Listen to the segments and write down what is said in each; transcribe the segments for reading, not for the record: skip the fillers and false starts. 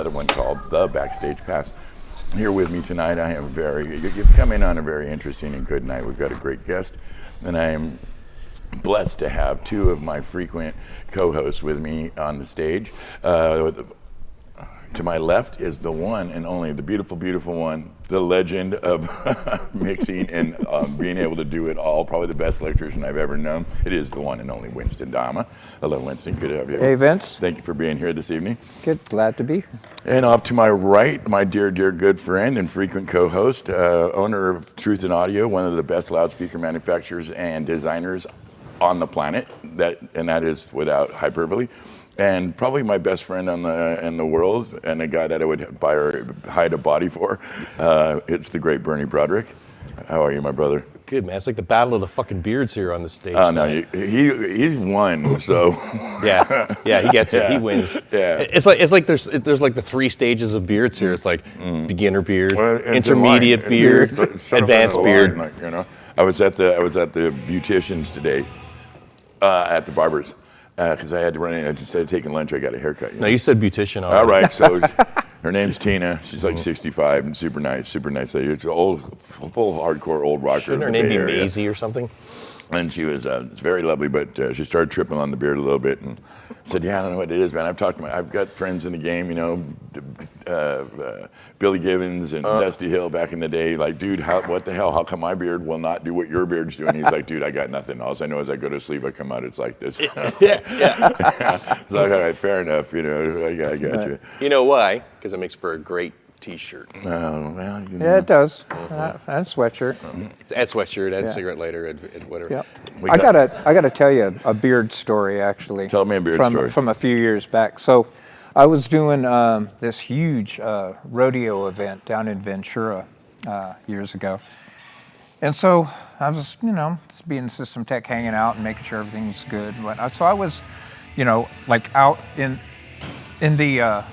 Another one called The Backstage Pass. Here with me tonight, you've come in on a very interesting and good night. We've got a great guest, and I am blessed to have two of my frequent co-hosts with me on the stage. To my left is the one and only, the beautiful, beautiful one, the legend of mixing and being able to do it all, probably the best electrician I've ever known. It is the one and only Winston Dama. Hello, Winston. Good to have you. Hey, Vince. Thank you for being here this evening. Good. Glad to be here. And off to my right, my dear, dear good friend and frequent co-host, owner of Truth in Audio, one of the best loudspeaker manufacturers and designers on the planet, that is without hyperbole. And probably my best friend in the world, and a guy that I would buy or hide a body for. It's the great Bernie Broderick. How are you, my brother? Good, man. It's like the battle of the fucking beards here on the stage. Oh no, he's won. So yeah, he gets it. He wins. Yeah, it's like there's like the three stages of beards here. It's like beginner beard, intermediate beard, advanced beard. Like, I was at the beauticians today, at the barbers. Because I had to run in, instead of taking lunch, I got a haircut. No, you said beautician already. All right, so her name's Tina. She's like 65 and super nice lady. It's an old, full hardcore old rocker. Shouldn't her name be Maisie or something? And she was very lovely, but she started tripping on the beard a little bit and said, "Yeah, I don't know what it is, man. I've got friends in the game, Billy Gibbons and Dusty Hill back in the day. Like, dude, what the hell? How come my beard will not do what your beard's doing?" He's like, "Dude, I got nothing. All I know is I go to sleep, I come out, it's like this." Yeah. It's like, all right, fair enough. I got you. You know why? Because it makes for a great T-shirt. Oh well, Yeah, it does. And sweatshirt. Add sweatshirt, add cigarette lighter, add whatever. Yep. I gotta tell you a beard story actually. Tell me a beard story from a few years back. So, I was doing this huge rodeo event down in Ventura years ago, and so I was just being system tech, hanging out and making sure everything's good and whatnot. So I was, like out in the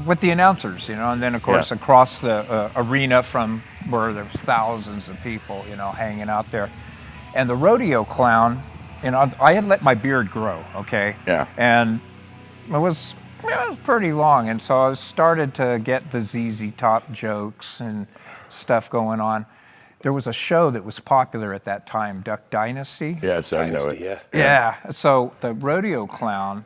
with the announcers, and then of course across the arena from where there's thousands of people, hanging out there. And the rodeo clown, I had let my beard grow, okay? Yeah. And it was pretty long, and so I started to get the ZZ Top jokes and stuff going on. There was a show that was popular at that time, Duck Dynasty. Yes, I know it. Yeah. So the rodeo clown,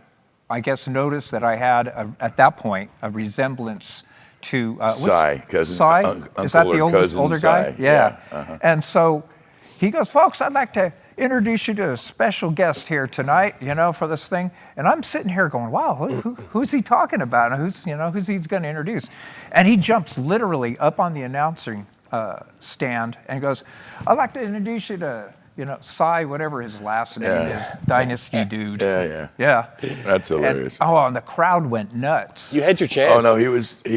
I guess, noticed that I had, at that point, a resemblance to... Cy, cousin. Cy? Is that the older guy? Cy. Yeah. Uh-huh. And so he goes, "Folks, I'd like to introduce you to a special guest here tonight, for this thing." And I'm sitting here going, wow, who's he talking about? And who's he's going to introduce? And he jumps literally up on the announcing stand and goes, "I'd like to introduce you to... Cy, whatever his last name is, Dynasty dude." Yeah. That's hilarious. And the crowd went nuts. You had your chance. Oh no, he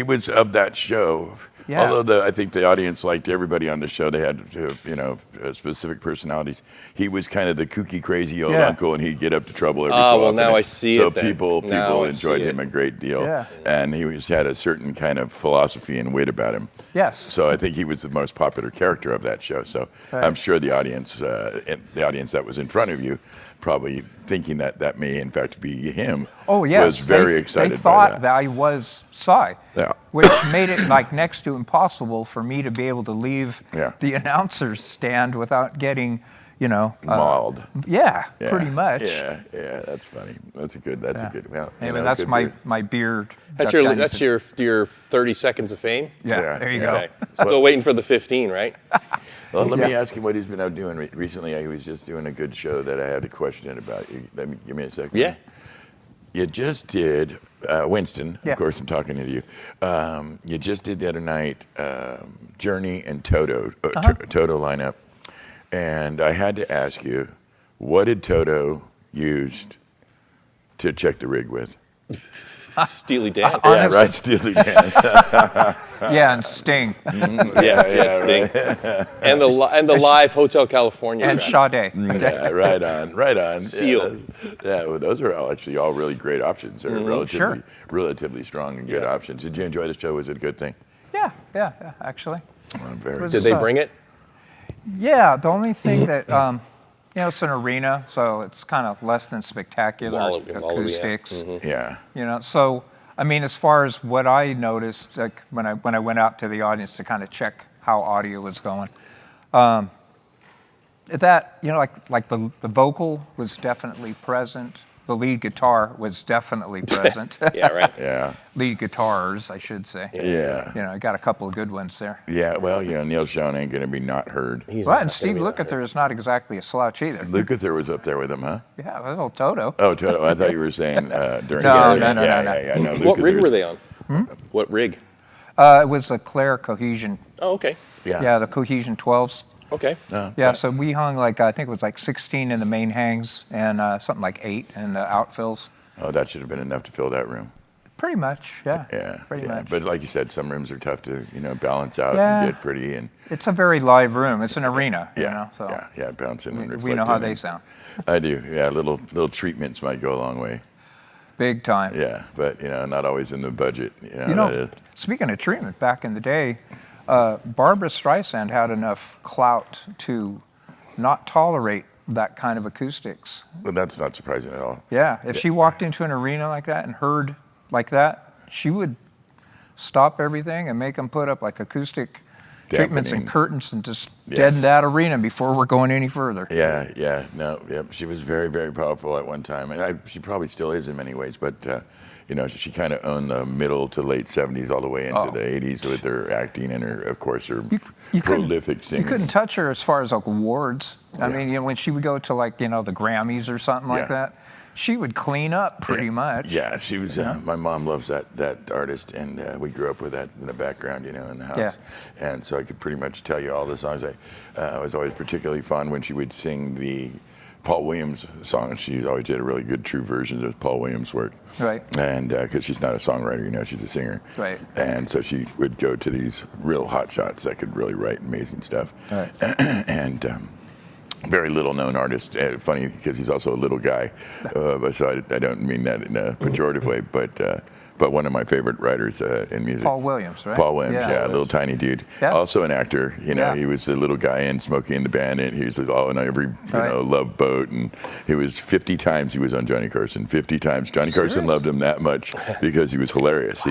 was of that show. Yeah. Although I think the audience liked everybody on the show. They had specific personalities. He was kind of the kooky, crazy old uncle, and he'd get up to trouble every so often. Oh well, now I see so it. So people enjoyed him a great deal. Yeah. And he had a certain kind of philosophy and wit about him. Yes. So I think he was the most popular character of that show. So I'm sure the audience that was in front of you, probably thinking that may in fact be him. Oh yes, was very excited. They thought by that. I was Cy, which made it like next to impossible for me to be able to leave the announcer's stand without getting, mauled. Pretty much. Yeah, that's funny. That's a good. Well, anyway, that's my beard. That's your 30 seconds of fame. Yeah, there you go. Okay. Still waiting for the 15, right? Well, let me ask you what he's been out doing recently. He was just doing a good show that I had a question about. Give me a second. Yeah. You just did, Winston, Yeah. of course I'm talking to you. You just did the other night, Journey and Toto, Toto lineup. And I had to ask you, what did Toto use to check the rig with? Steely Dan. Yeah, right, Steely Dan. Yeah, and Sting. Sting. Right. And the live Hotel California And track. Sade. Yeah, right on. Seal. Well, those are all really great options. They're relatively strong and good options. Did you enjoy the show? Was it a good thing? Yeah, actually. Did they bring it? Yeah, the only thing that, it's an arena, so it's kind of less than spectacular acoustics. Yeah. So I mean, as far as what I noticed, like when I went out to the audience to kind of check how audio was going, that, you know, like the vocal was definitely present. The lead guitar was definitely present. Yeah, right. Yeah. Lead guitars, I should say. Yeah. You know, I got a couple of good ones there. Yeah, well, you know, Neil Schon ain't going to be not heard. Right, and Steve Lukather is not exactly a slouch either. Lukather was up there with him, huh? Yeah, little Toto. Oh, Toto. I thought you were saying during No, the no. Yeah, no, What rig Lukather's- were they on? What rig? It was a Claire Cohesion. Oh, okay. Yeah, the Cohesion 12s. Okay. Yeah, so we hung like, I think it was like 16 in the main hangs and something like 8 in the outfills. Oh, that should have been enough to fill that room. Pretty much, yeah. Yeah, Pretty much. But like you said, some rooms are tough to, you know, balance out Yeah. and get pretty and It's a very live room. It's an arena, you know. So bouncing and we know how reflecting they and- sound. I do. Yeah, little treatments might go a long way. Big time. Yeah, but you know, not always in the budget. You know, speaking of treatment, back in the day, Barbra Streisand had enough clout to not tolerate that kind of acoustics. Well, that's not surprising at all. Yeah, if she walked into an arena like that and heard like that, she would stop everything and make them put up like acoustic treatments and Dampening. curtains and just deaden that arena before we're going any further. Yeah. She was very, very powerful at one time, and she probably still is in many ways. But you know, she kind of owned the middle to late '70s all the way into the '80s with her acting and her, of course, her prolific singing. You couldn't touch her as far as like awards. I mean, you know, when she would go to like, you know, the Grammys or something like that, she would clean up pretty much. Yeah, she was. My mom loves that artist, and we grew up with that in the background, you know, in the house. Yeah. And so I could pretty much tell you all the songs. I was always particularly fond when she would sing the Paul Williams song. She always did a really good true version of Paul Williams' work. Right. And because she's not a songwriter, you know, she's a singer. Right. And so she would go to these real hot shots that could really write amazing stuff. Right. And very little known artist. Funny because he's also a little guy, so I don't mean that in a pejorative way, but one of my favorite writers in music. Paul Williams, right? Paul Williams, yeah, a little tiny dude. Yeah. Also an actor, you know, Yeah. he was the little guy in Smokey and the Bandit. He was all in every, Love Boat, and he was 50 times he was on Johnny Carson. 50 times. Johnny Carson loved him that much because he was hilarious.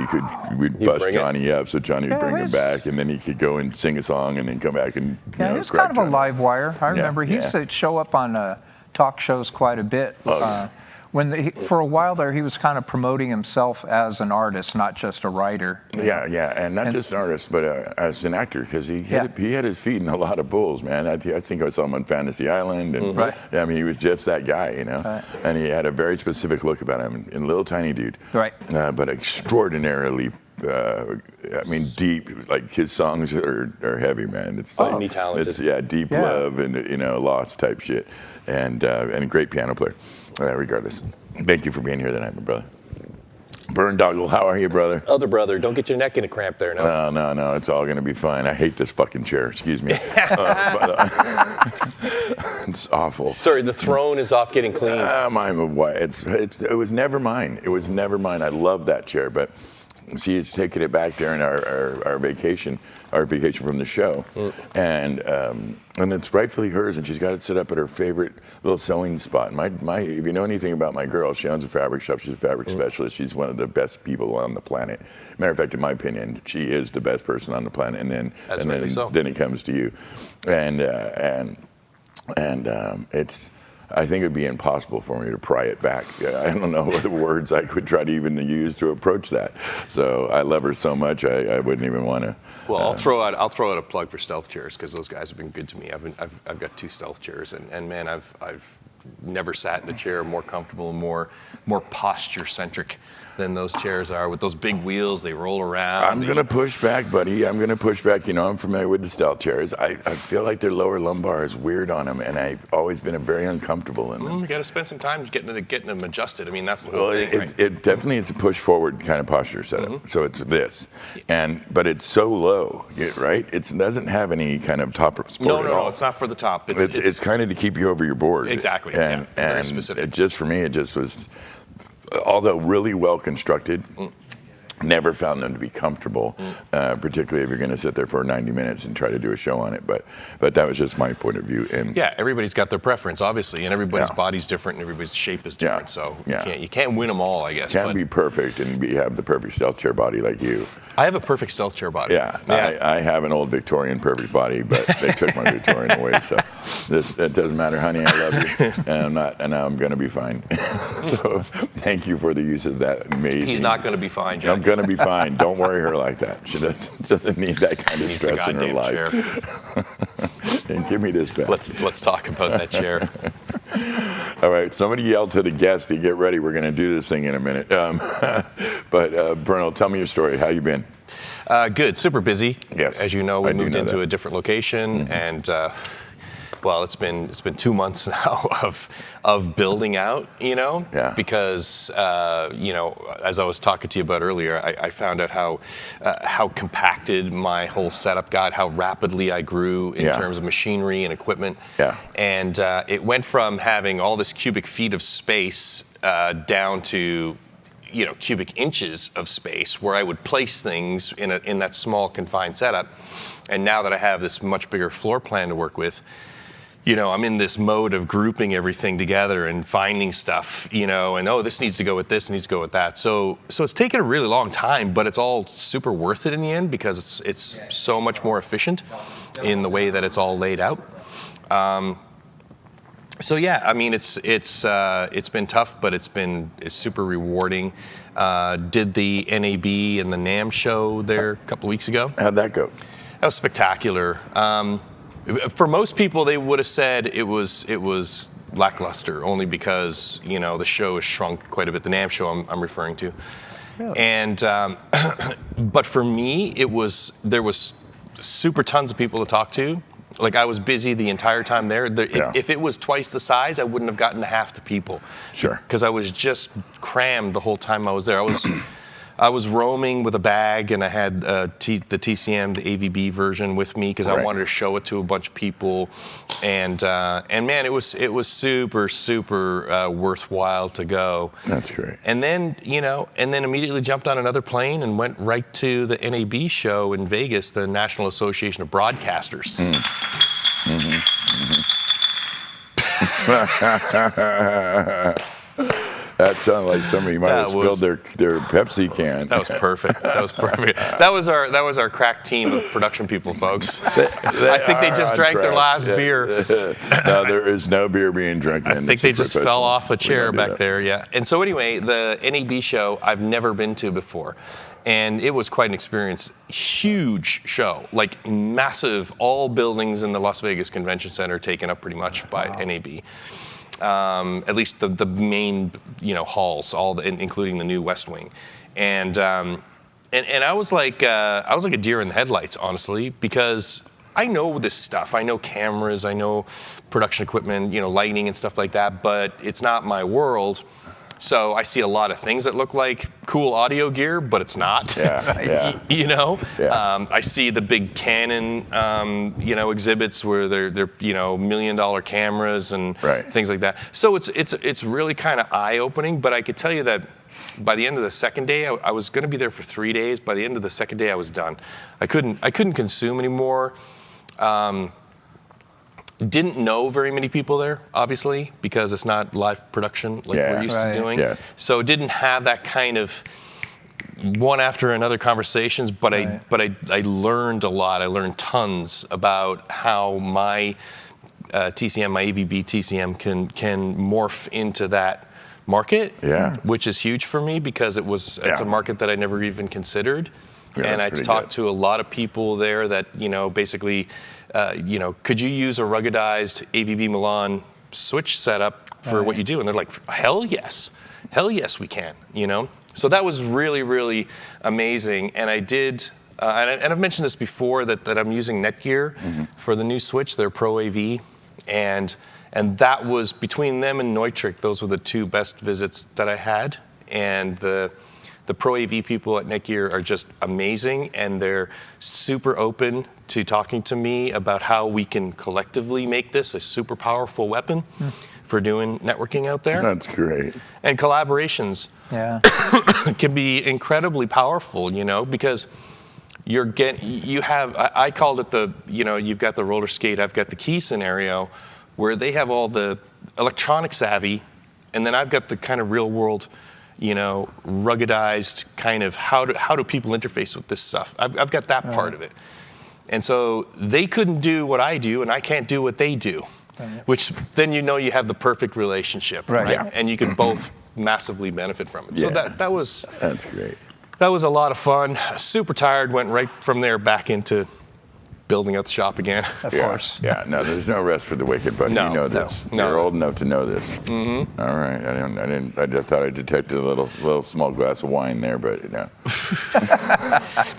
We'd bust Johnny up, so Johnny would bring him back, and then he could go and sing a song and then come back and Yeah, he was kind of a live wire. I remember he used to show up on talk shows quite a bit. For a while there, he was kind of promoting himself as an artist, not just a writer. Yeah, and not just an artist, but as an actor, because he had his feet in a lot of bulls, man. I think I saw him on Fantasy Island, and I mean, he was just that guy, you know. And he had a very specific look about him, and little tiny dude, but extraordinarily. Deep. Like his songs are heavy, man. It's like talented. It's deep love and lost type shit, and a great piano player. Regardless, thank you for being here tonight, my brother. Burn Doggle, how are you, brother? Other brother, don't get your neck in a cramp there, no. No, it's all gonna be fine. I hate this fucking chair. Excuse me. It's awful. Sorry, the throne is off getting cleaned. It was never mine. It was never mine. I love that chair, but she has taken it back during our vacation from the show, and it's rightfully hers, and she's got it set up at her favorite little sewing spot. If you know anything about my girl, she owns a fabric shop. She's a fabric specialist. She's one of the best people on the planet. Matter of fact, in my opinion, she is the best person on the planet. And then it comes to you, and it's. I think it would be impossible for me to pry it back. I don't know what words I could try to even use to approach that. So I love her so much, I wouldn't even want to. Well, I'll throw out a plug for stealth chairs because those guys have been good to me. I've got 2 stealth chairs, and man, I've never sat in a chair more comfortable, more posture centric than those chairs are with those big wheels. They roll around. I'm going to push back, buddy. I'm going to push back. You know, I'm familiar with the stealth chairs. I feel like their lower lumbar is weird on them, and I've always been very uncomfortable in them. You got to spend some time getting them adjusted. I mean, that's the whole thing, right? It definitely is a push forward kind of posture setup. So it's this, but it's so low, right? It doesn't have any kind of top support at all. No, it's not for the top. It's kind of to keep you over your board. Exactly. And very specific. For me, it just was, although really well constructed, Never found them to be comfortable, particularly if you're going to sit there for 90 minutes and try to do a show on it. But that was just my point of view. And yeah, everybody's got their preference, obviously, and everybody's body's different, and everybody's shape is different. So you can't win them all, I guess. Can't be perfect and have the perfect stealth chair body like you. I have a perfect stealth chair body. Yeah. I have an old Victorian perfect body, but they took my Victorian away. So it doesn't matter, honey. I love you, and I'm going to be fine. So thank you for the use of that amazing. He's not going to be fine, Jack. I'm going to be fine. Don't worry her like that. She doesn't need that kind of stress in her life. Chair. And give me this back. Let's talk about that chair. All right. Somebody yelled to the guest to get ready. We're going to do this thing in a minute. But Bruno, tell me your story. How you been? Good. Super busy. Yes. As you know, we moved into a different location, and well, it's been 2 months now of building out, because as I was talking to you about earlier, I found out how compacted my whole setup got, how rapidly I grew in terms of machinery and equipment. Yeah. And it went from having all this cubic feet of space down to cubic inches of space where I would place things in that small confined setup. And now that I have this much bigger floor plan to work with, I'm in this mode of grouping everything together and finding stuff, and this needs to go with this, needs to go with that. So it's taken a really long time, but it's all super worth it in the end because it's so much more efficient in the way that it's all laid out. So yeah, I mean it's been tough, but it's super rewarding. Did the NAB and the NAMM show there a couple of weeks ago. How'd that go? That was spectacular. For most people, they would have said it was lackluster, only because the show has shrunk quite a bit. The NAMM show I'm referring to, really? And but for me, there was super tons of people to talk to. Like I was busy the entire time there. If it was twice the size, I wouldn't have gotten to half the people. Sure. Because I was just crammed the whole time I was there. I was roaming with a bag, and I had the TCM, the AVB version with me because I wanted to show it to a bunch of people, and man, it was super worthwhile to go. That's great. And then immediately jumped on another plane and went right to the NAB show in Vegas, the National Association of Broadcasters. That sounded like somebody might have spilled their Pepsi can. That was perfect. That was our crack team of production people, folks. I think they just drank their last beer. No, there is no beer being drunk. I think they just fell off a chair back there. Yeah. And so anyway, the NAB show I've never been to before. And it was quite an experience. Huge show, like massive, all buildings in the Las Vegas Convention Center taken up pretty much by NAB. At least the main halls, including the new West Wing, and I was like a deer in the headlights, honestly, because I know this stuff. I know cameras, I know production equipment, lighting and stuff like that, but it's not my world. So I see a lot of things that look like cool audio gear, but it's not. Yeah. I see the big Canon, exhibits where they're $1 million cameras and things like that. So it's really kind of eye-opening. But I could tell you that by the end of the second day, I was going to be there for 3 days. By the end of the second day, I was done. I couldn't consume anymore. Didn't know very many people there, obviously, because it's not live production like we're used to doing. Yes. So didn't have that kind of one after another conversations, but I learned a lot. I learned tons about how my TCM, my AVB TCM can morph into that market, which is huge for me because it's a market that I never even considered. Yeah, and I talked to a lot of people there that, basically, could you use a ruggedized AVB Milan switch setup for what you do? And they're like, hell yes, we can, So that was really, really amazing. And I did, and I've mentioned this before, that I'm using Netgear for the new switch, their Pro AV. And that was, between them and Neutrik, those were the two best visits that I had. And the Pro AV people at Netgear are just amazing, and they're super open to talking to me about how we can collectively make this a super powerful weapon for doing networking out there. That's great. And collaborations Yeah. can be incredibly powerful, because I called it you've got the roller skate, I've got the key scenario, where they have all the electronic savvy, and then I've got the kind of real world, ruggedized kind of how do people interface with this stuff. I've got that part of it. And so they couldn't do what I do, and I can't do what they do, which then you have the perfect relationship, right? Yeah. And you can both massively benefit from it. So that's great. That was a lot of fun. Super tired, went right from there back into building out the shop again. Of course. Yeah, no, there's no rest for the wicked, buddy. No, you know this. no. You're old enough to know this. Mm-hmm. All right. I just thought I detected a little small glass of wine there, but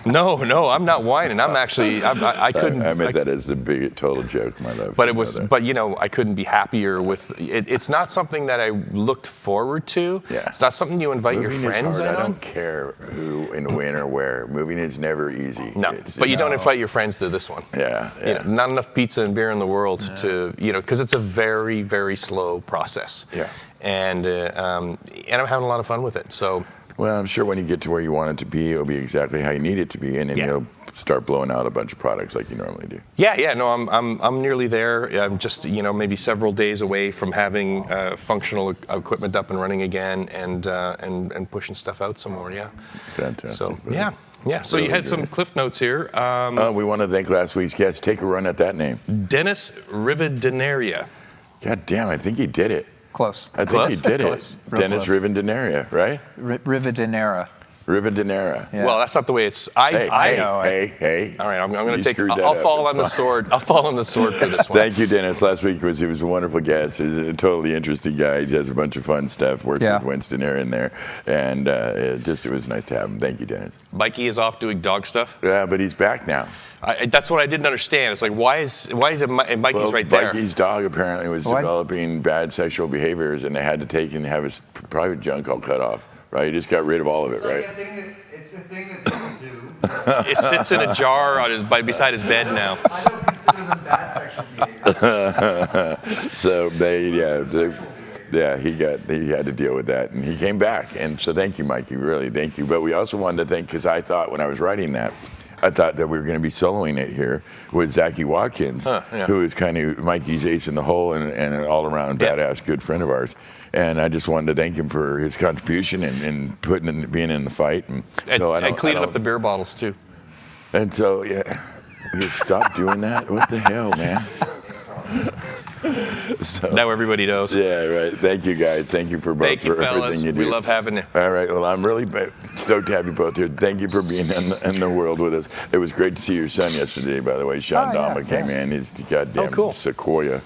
No, I'm not whining. I'm actually, I couldn't. I meant that as the big total joke, my love. But I couldn't be happier with it. It's not something that I looked forward to. Yeah. It's not something you invite Moving your friends is in hard. I on. don't care who and when or where. Moving is never easy. No, but you don't invite your friends to this one. Yeah. Not enough pizza and beer in the world to, because it's a very, very slow process. Yeah. And I'm having a lot of fun with it. So. Well, I'm sure when you get to where you want it to be, it'll be exactly how you need it to be, and then you'll start blowing out a bunch of products like you normally do. Yeah. No, I'm nearly there. I'm just maybe several days away from having functional equipment up and running again, and pushing stuff out some more. Yeah. Fantastic. So yeah. So you had some cliff notes here. We want to thank last week's guest. Take a run at that name. Dennis Rivadeneria. God damn, I think he did it. Close. I think he did Close. it. Dennis Close. Rivadeneria, right? Rivadeneira. Rivadeneira. Yeah. Well, that's not the way it's. I know. Hey. All right, I'm going to You take. screwed that I'll up. fall It's on the fine. sword. I'll fall on the sword for this one. Thank you, Dennis. Last week he was a wonderful guest. He's a totally interesting guy. He does a bunch of fun stuff. Works with Winston Aaron there, and it was nice to have him. Thank you, Dennis. Mikey is off doing dog stuff. Yeah, but he's back now. That's what I didn't understand. It's like, why is it Mikey's right there? Mikey's dog apparently was developing bad sexual behaviors, and they had to take and have his private junk all cut off. Right? He just got rid of all of it, right? It's a thing that people do. It sits in a jar beside his bed now. I don't consider them bad sexual behavior. So he had to deal with that, and he came back. And so thank you, Mikey, really thank you. But we also wanted to thank, because I thought when I was writing that, I thought that we were going to be soloing it here with Zachy Watkins, who is kind of Mikey's ace in the hole and an all-around badass good friend of ours. And I just wanted to thank him for his contribution and being in the fight. And cleaning up the beer bottles too. And so you stop doing that. What the hell, man? So, now everybody knows. Yeah, right. Thank you, guys. Thank you for Thank you, fellas. everything you do. We love having you. All right. Well, I'm really stoked to have you both here. Thank you for being in the world with us. It was great to see your son yesterday, by the way. Sean Dama came in. He's goddamn sequoia.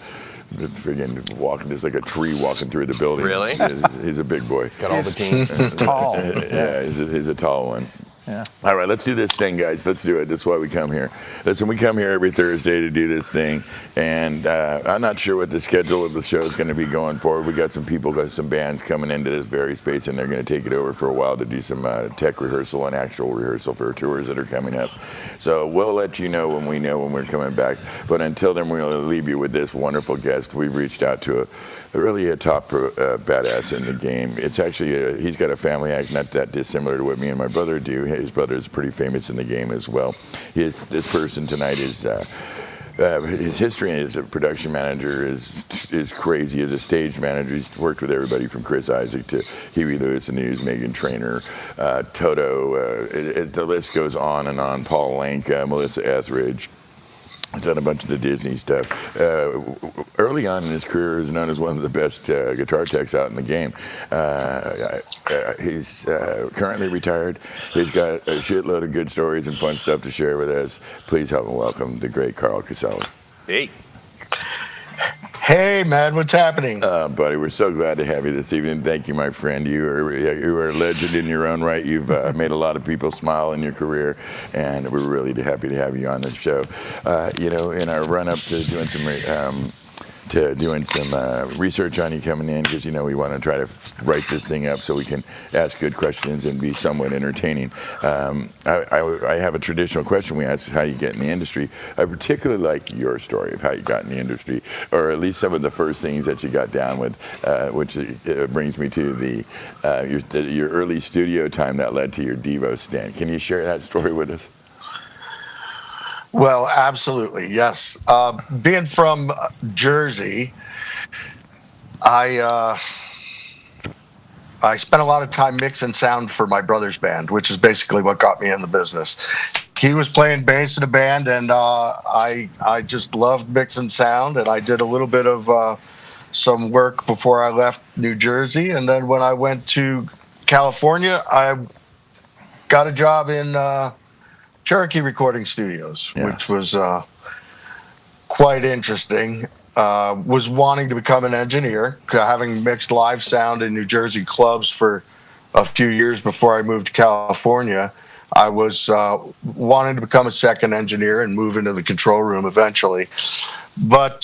Friggin' walking, there's like a tree walking through the building. Really? He's a big boy. Got all the teams. He's tall. Yeah, he's a tall one. Yeah. All right, let's do this thing, guys. Let's do it. That's why we come here. Listen, we come here every Thursday to do this thing, and I'm not sure what the schedule of the show is going to be going forward. We got some bands coming into this very space, and they're going to take it over for a while to do some tech rehearsal and actual rehearsal for tours that are coming up. So we'll let you know when we're coming back. But until then, we're going to leave you with this wonderful guest. We've reached out to really a top badass in the game. It's actually he's got a family act not that dissimilar to what me and my brother do. His brother is pretty famous in the game as well. This person tonight is his history as a production manager is crazy. As a stage manager, he's worked with everybody from Chris Isaac to Huey Lewis and News, Meghan Trainor, Toto. The list goes on and on. Paul Anka, Melissa Etheridge. He's done a bunch of the Disney stuff. Early on in his career, he was known as one of the best guitar techs out in the game. He's currently retired. He's got a shitload of good stories and fun stuff to share with us. Please help and welcome the great Carl Ciasulli. Hey. Hey, man, what's happening? Buddy, we're so glad to have you this evening. Thank you, my friend. You are a legend in your own right. You've made a lot of people smile in your career, and we're really happy to have you on the show. In our run-up to doing some to doing some research on you coming in, because we want to try to write this thing up so we can ask good questions and be somewhat entertaining. I have a traditional question we ask: how you get in the industry. I particularly like your story of how you got in the industry, or at least some of the first things that you got down with, which brings me to your early studio time that led to your Devo stand. Can you share that story with us? Well, absolutely, yes. Being from Jersey, I spent a lot of time mixing sound for my brother's band, which is basically what got me in the business. He was playing bass in a band, and I just loved mixing sound, and I did a little bit of some work before I left New Jersey, and then when I went to California, I got a job in Cherokee Recording Studios, Yes. which was quite interesting. Was wanting to become an engineer, having mixed live sound in New Jersey clubs for a few years before I moved to California. I was wanting to become a second engineer and move into the control room eventually. But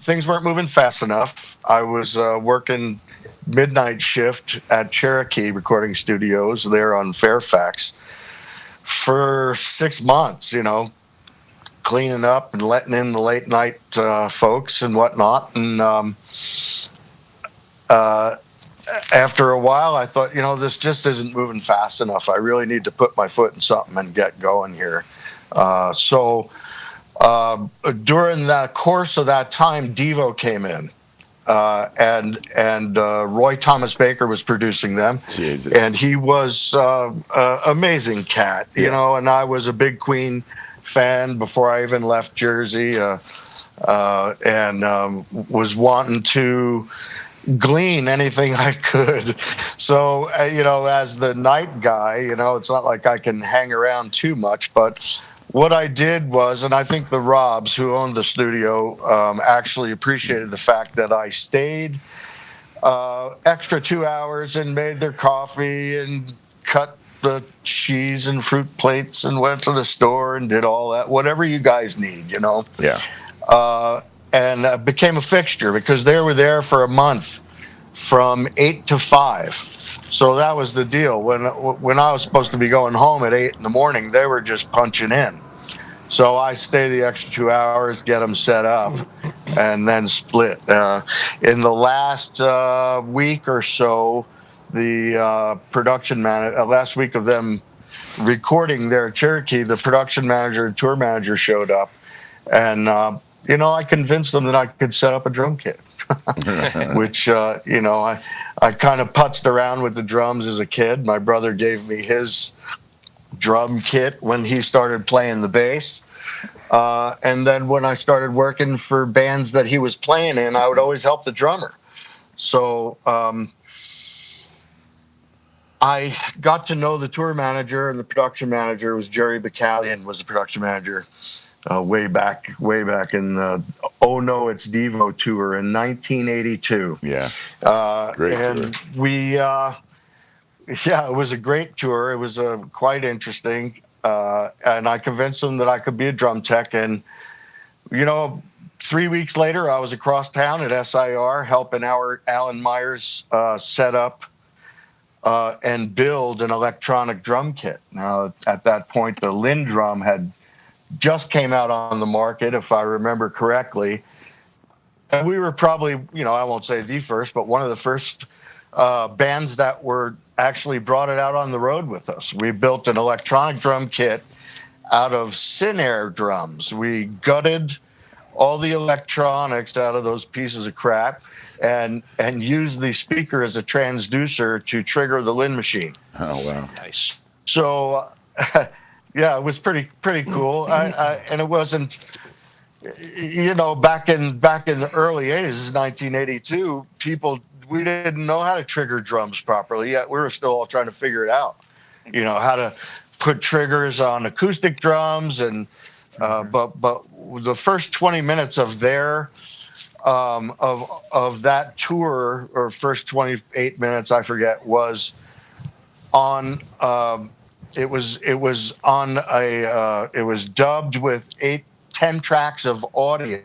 things weren't moving fast enough. I was working midnight shift at Cherokee Recording Studios there on Fairfax for 6 months, cleaning up and letting in the late night folks and whatnot. And after a while, I thought, this just isn't moving fast enough. I really need to put my foot in something and get going here. So during the course of that time, Devo came in. And Roy Thomas Baker was producing them. Jesus. And he was amazing cat, and I was a big Queen fan before I even left Jersey, and was wanting to glean anything I could. So, as the night guy, it's not like I can hang around too much, but what I did was, and I think the Robs, who owned the studio, actually appreciated the fact that I stayed extra 2 hours and made their coffee and cut the cheese and fruit plates and went to the store and did all that, whatever you guys need, Yeah. And became a fixture because they were there for a month from 8 to 5. So that was the deal. When I was supposed to be going home at 8 in the morning, they were just punching in. So I stay the extra 2 hours, get them set up, and then split. In the last week or so, the production manager, last week of them recording their Cherokee, the production manager and tour manager showed up. And, I convinced them that I could set up a drum kit, which, I kind of putzed around with the drums as a kid. My brother gave me his drum kit when he started playing the bass. And then when I started working for bands that he was playing in, I would always help the drummer. So I got to know the tour manager, and the production manager was Jerry Bacallion, was the production manager way back in the Oh No It's Devo tour in 1982. Yeah. Great And tour. it was a great tour. It was quite interesting. And I convinced them that I could be a drum tech. And, 3 weeks later, I was across town at SIR helping Alan Myers set up and build an electronic drum kit. Now, at that point, the Lynn drum had just came out on the market, if I remember correctly. And we were probably, I won't say the first, but one of the first bands that were actually brought it out on the road with us. We built an electronic drum kit out of Sinair drums. We gutted all the electronics out of those pieces of crap and used the speaker as a transducer to trigger the Lynn machine. Oh, wow. Nice. So, yeah, it was pretty cool. And it wasn't, back in the early 80s, 1982, we didn't know how to trigger drums properly yet. We were still all trying to figure it out, how to put triggers on acoustic drums. And but the first 20 minutes of their of that tour, or first 28 minutes, I forget, was on. It was on it was dubbed with 10 tracks of audio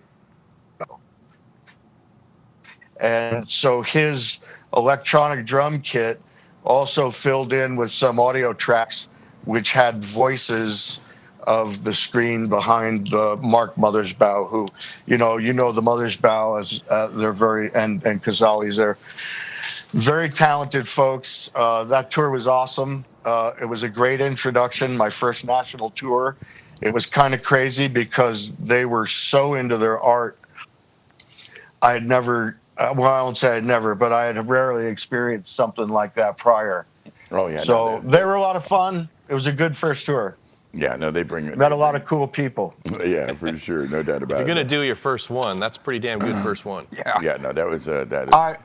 And so his electronic drum kit also filled in with some audio tracks which had voices of the screen behind Mark Mothersbaugh, who, the Mothersbaugh, as they're very, and Ciasulli's, they're very talented folks. That tour was awesome. It was a great introduction, my first national tour. It was kind of crazy because they were so into their art. I had never, well, I won't say I'd never, but I had rarely experienced something like that prior. Oh yeah. So they were a lot of fun. It was a good first tour. Yeah, no, they bring it. Met a lot of cool people. Yeah, for sure, no doubt about it. If you're gonna do your first one, that's a pretty damn good first one. Yeah, no, that was that. Is,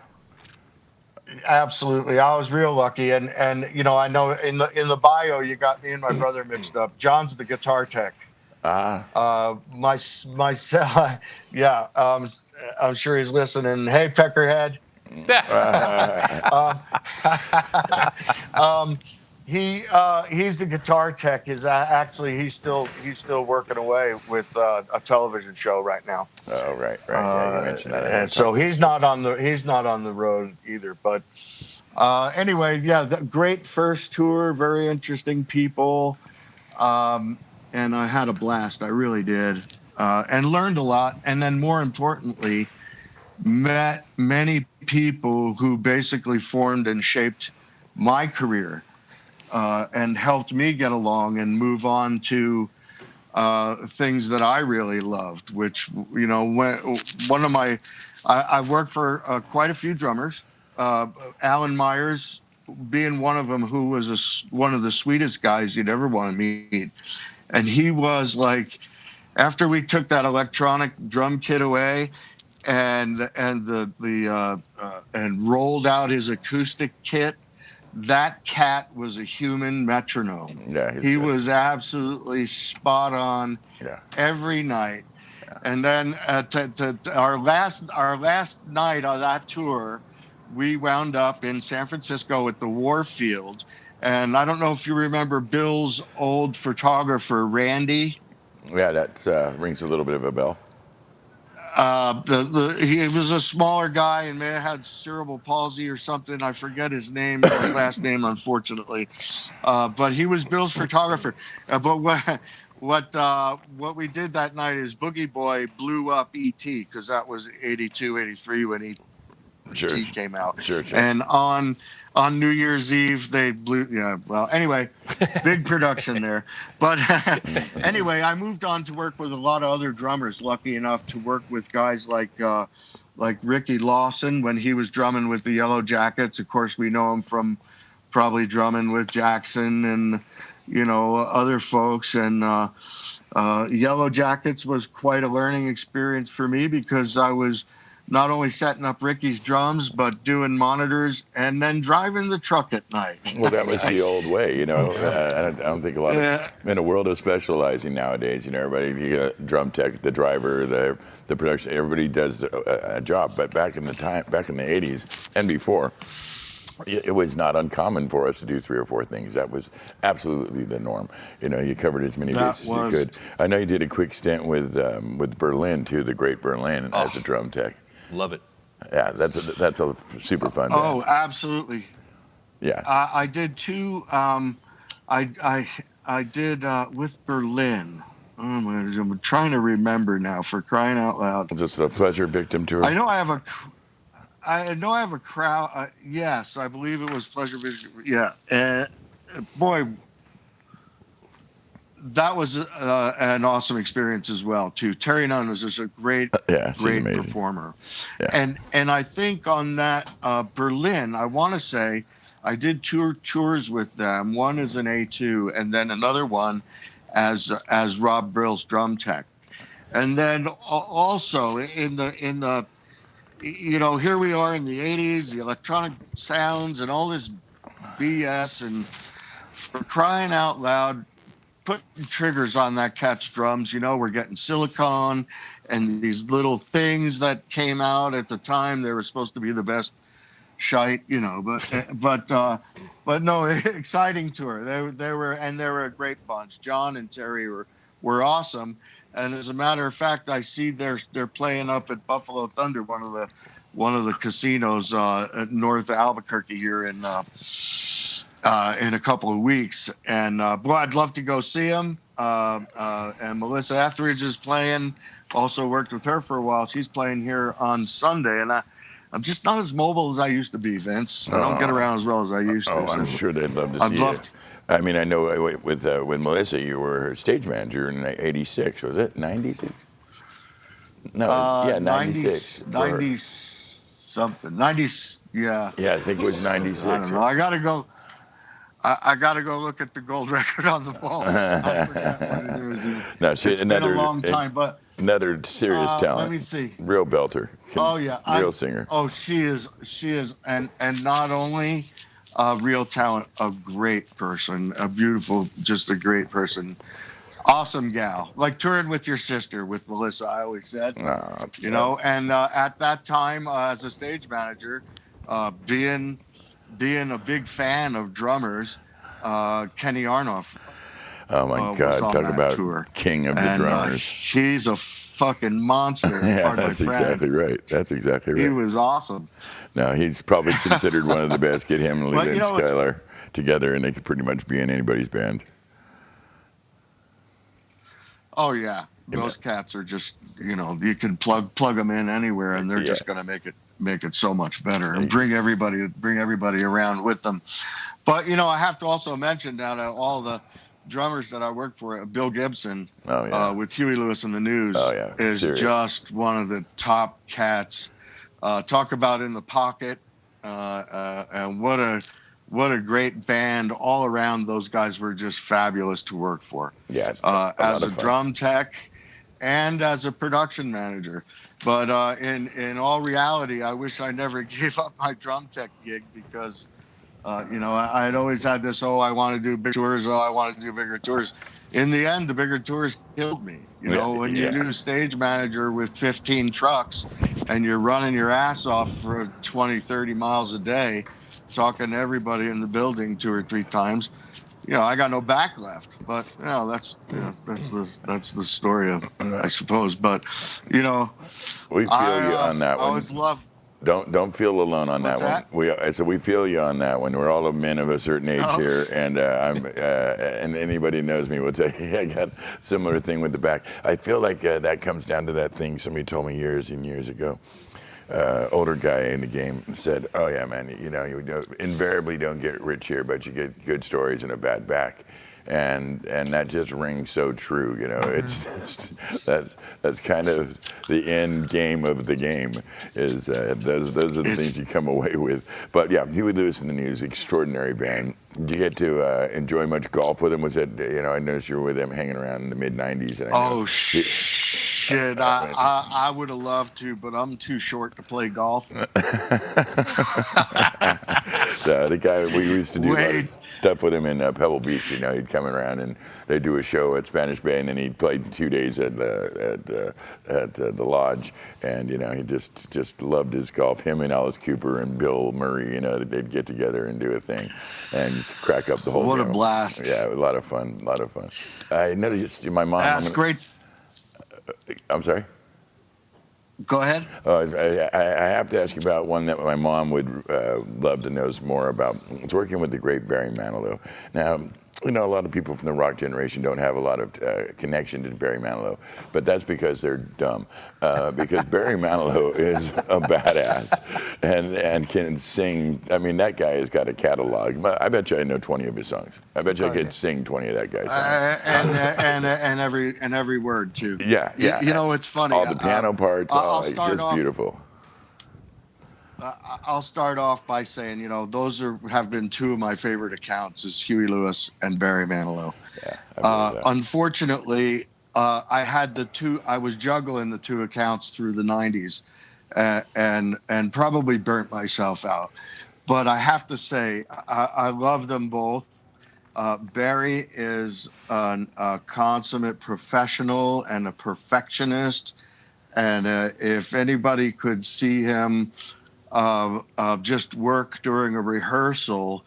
Absolutely, I was real lucky, and I know in the bio you got me and my brother mixed up. John's the guitar tech. Myself, yeah. I'm sure he's listening. Hey, Peckerhead. He's the guitar tech. He's still working away with a television show right now. Oh right. Yeah, you mentioned that. And so he's not on the road either. But anyway, yeah, great first tour. Very interesting people, and I had a blast. I really did, and learned a lot. And then more importantly, met many people who basically formed and shaped my career. And helped me get along and move on to things that I really loved, which, I worked for quite a few drummers, Alan Myers being one of them, who was one of the sweetest guys you'd ever want to meet. And he was like, after we took that electronic drum kit away and rolled out his acoustic kit, that cat was a human metronome. Yeah, he was absolutely spot on every night. Yeah. And then our last night on that tour, we wound up in San Francisco at the Warfield. And I don't know if you remember Bill's old photographer, Randy. Yeah, that rings a little bit of a bell. He was a smaller guy and may have had cerebral palsy or something. I forget his name, his last name, unfortunately. But he was Bill's photographer. But what we did that night is Boogie Boy blew up E.T. because that was 82, 83 when E.T. came out. Sure. And on New Year's Eve, they blew. Yeah. Well, anyway, big production there. But anyway, I moved on to work with a lot of other drummers. Lucky enough to work with guys like Ricky Lawson when he was drumming with the Yellow Jackets. Of course, we know him from probably drumming with Jackson and other folks. And Yellow Jackets was quite a learning experience for me because I was not only setting up Ricky's drums, but doing monitors and then driving the truck at night. Well, that was the old way, I don't think a lot of, in a world of specializing nowadays, everybody, you got drum tech, the driver, the production, everybody does a job. But back in the 80s and before, it was not uncommon for us to do 3 or 4 things. That was absolutely the norm. You covered as many bases as you could. I know you did a quick stint with Berlin too, the great Berlin, as a drum tech. Love it. Yeah, that's a super fun. Oh, absolutely. Yeah. I did 2. I did with Berlin. Oh my, I'm trying to remember now. For crying out loud! Is this the Pleasure Victim Tour? I know I have a crowd. Yes, I believe it was Pleasure Victim. Yeah, and boy, that was an awesome experience as well too. Terry Nunn was just a great performer. Yeah. And I think on that Berlin, I want to say I did 2 tours with them. One as an A2, and then another one as Rob Brill's drum tech. And then also in the here we are in the 80s, the electronic sounds and all this BS, and for crying out loud, putting triggers on that cat's drums. We're getting silicone and these little things that came out at the time. They were supposed to be the best shite, but no, exciting tour. They were a great bunch. John and Terry were awesome. And as a matter of fact, I see they're playing up at Buffalo Thunder, one of the casinos north of Albuquerque here in a couple of weeks. And boy, I'd love to go see him. And Melissa Etheridge is playing. Also worked with her for a while. She's playing here on Sunday, and I'm just not as mobile as I used to be, Vince. I don't get around as well as I used to. Oh, I'm so sure they'd love to I'd see love you. to- I mean, I know with Melissa, you were her stage manager in '86. Was it '96? No, yeah, 90, '96. 90 something. 90s, yeah. Yeah, I think it was '96. I don't know. I got to go. I got to go look at the gold record on the wall. I forget what it is. No, It's been a long time, but another serious talent. let me see. Real belter. Oh yeah, Real singer. Oh, she is, and not only a real talent, a great person, a beautiful, just a great person, awesome gal. Like touring with your sister, with Melissa. I always said, you know. And at that time, as a stage manager, being a big fan of drummers, Kenny Arnoff. Oh my Was God! on Talk that about tour. king of the And, drummers. He's a fucking monster. Yeah, pardon my that's French. exactly right. That's exactly right. He was awesome. No, he's probably considered one of the best. Get him and Well, Leland you know, it's- Skylar together, and they could pretty much be in anybody's band. Oh yeah, those cats are just, you know, you can plug them in anywhere, and they're just Yeah. going to make it so much better and bring everybody around with them. But you know, I have to also mention that all the drummers that I work for, Bill Gibson, Oh, yeah. with Huey Lewis and the News, Oh, yeah. is Serious. just one of the top cats. Talk about in the pocket, and what a great band all around. Those guys were just fabulous to work for. Yeah, As lot a of fun. drum tech and as a production manager. But in all reality, I wish I never gave up my drum tech gig because, you know, I'd always had this, I want to do big tours. I want to do bigger tours. In the end, the bigger tours killed me. You know, when you do stage manager with 15 trucks and you're running your ass off for 20, 30 miles a day, talking to everybody in the building 2 or 3 times, you know, I got no back left. But you know, that's the story of, I suppose. But you know, We feel you on that I one. always love. Don't feel alone on What's that one. We feel you on that one. We're all men of a certain age here, and and anybody knows me will tell you I got similar thing with the back. I feel like that comes down to that thing somebody told me years and years ago. Older guy in the game said, "Oh yeah, man, you know, invariably don't get rich here, but you get good stories and a bad back." And that just rings so true, you know. It's just that's kind of the end game of the game. Is those are the things you come away with. But yeah, Huey Lewis and the News, extraordinary band. Did you get to enjoy much golf with him? Was it, you know, I noticed you were with them hanging around in the mid '90s. Oh shit! I would have loved to, but I'm too short to play golf. The guy we used to do a lot of Wait. stuff with him in Pebble Beach. You know, he'd come around and they'd do a show at Spanish Bay, and then he'd play 2 days at the lodge. And you know, he just loved his golf. Him and Alice Cooper and Bill Murray. You know, they'd get together and do a thing and crack up the whole. What a show. blast! Yeah, a lot of fun. A lot of fun. I noticed my mom. That's great. I'm sorry. Go ahead. I have to ask you about one that my mom would love to know more about. It's working with the great Barry Manilow. Now, you know, a lot of people from the rock generation don't have a lot of connection to Barry Manilow, but that's because they're dumb. Because Barry Manilow is a badass and can sing. I mean, that guy has got a catalog. I bet you I know 20 of his songs. I bet you I could sing 20 of that guy's songs. And every word too. Yeah. You know, it's funny. All the piano parts, I'll just start off- beautiful. I'll start off by saying, you know, those have been 2 of my favorite accounts, is Huey Lewis and Barry Manilow. Yeah, I believe that. Unfortunately, I had the 2. I was juggling the 2 accounts through the '90s, and probably burnt myself out. But I have to say, I love them both. Barry is a consummate professional and a perfectionist, and if anybody could see him just work during a rehearsal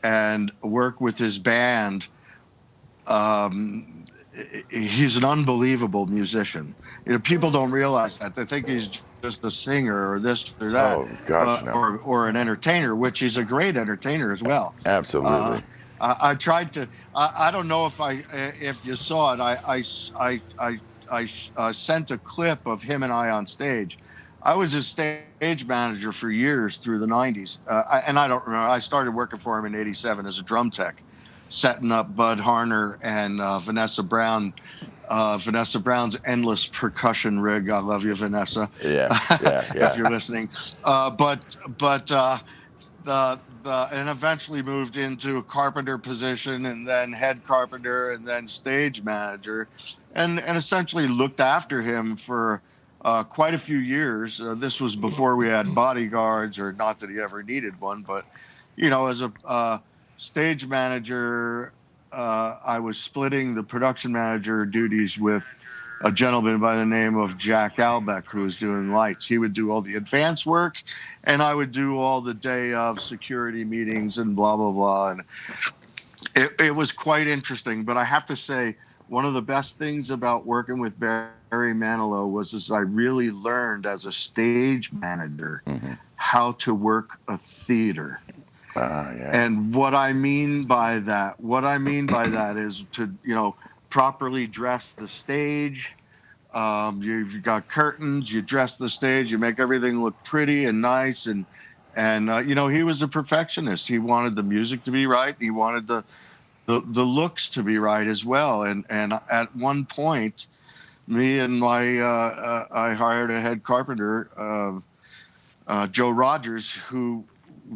and work with his band, he's an unbelievable musician. People don't realize that. They think he's just a singer or this or that, Oh, gosh, no. or an entertainer, which he's a great entertainer as well. Absolutely. I tried to. I don't know if you saw it. I sent a clip of him and I on stage. I was his stage manager for years through the '90s, and I don't remember. I started working for him in '87 as a drum tech, setting up Bud Harner and Vanessa Brown. Vanessa Brown's endless percussion rig. I love you, Vanessa. Yeah. If you're listening. And eventually moved into a carpenter position, and then head carpenter, and then stage manager, and essentially looked after him for quite a few years. This was before we had bodyguards, or not that he ever needed one, but as a stage manager, I was splitting the production manager duties with a gentleman by the name of Jack Albeck, who was doing lights. He would do all the advance work, and I would do all the day of security meetings and blah, blah, blah. And it was quite interesting. But I have to say, one of the best things about working with Barry Manilow was I really learned as a stage manager how to work a theater. And what I mean by that is to, properly dress the stage. You've got curtains, you dress the stage, you make everything look pretty and nice. And he was a perfectionist. He wanted the music to be right. He wanted the looks to be right as well. And at one point, me and I hired a head carpenter, Joe Rogers, who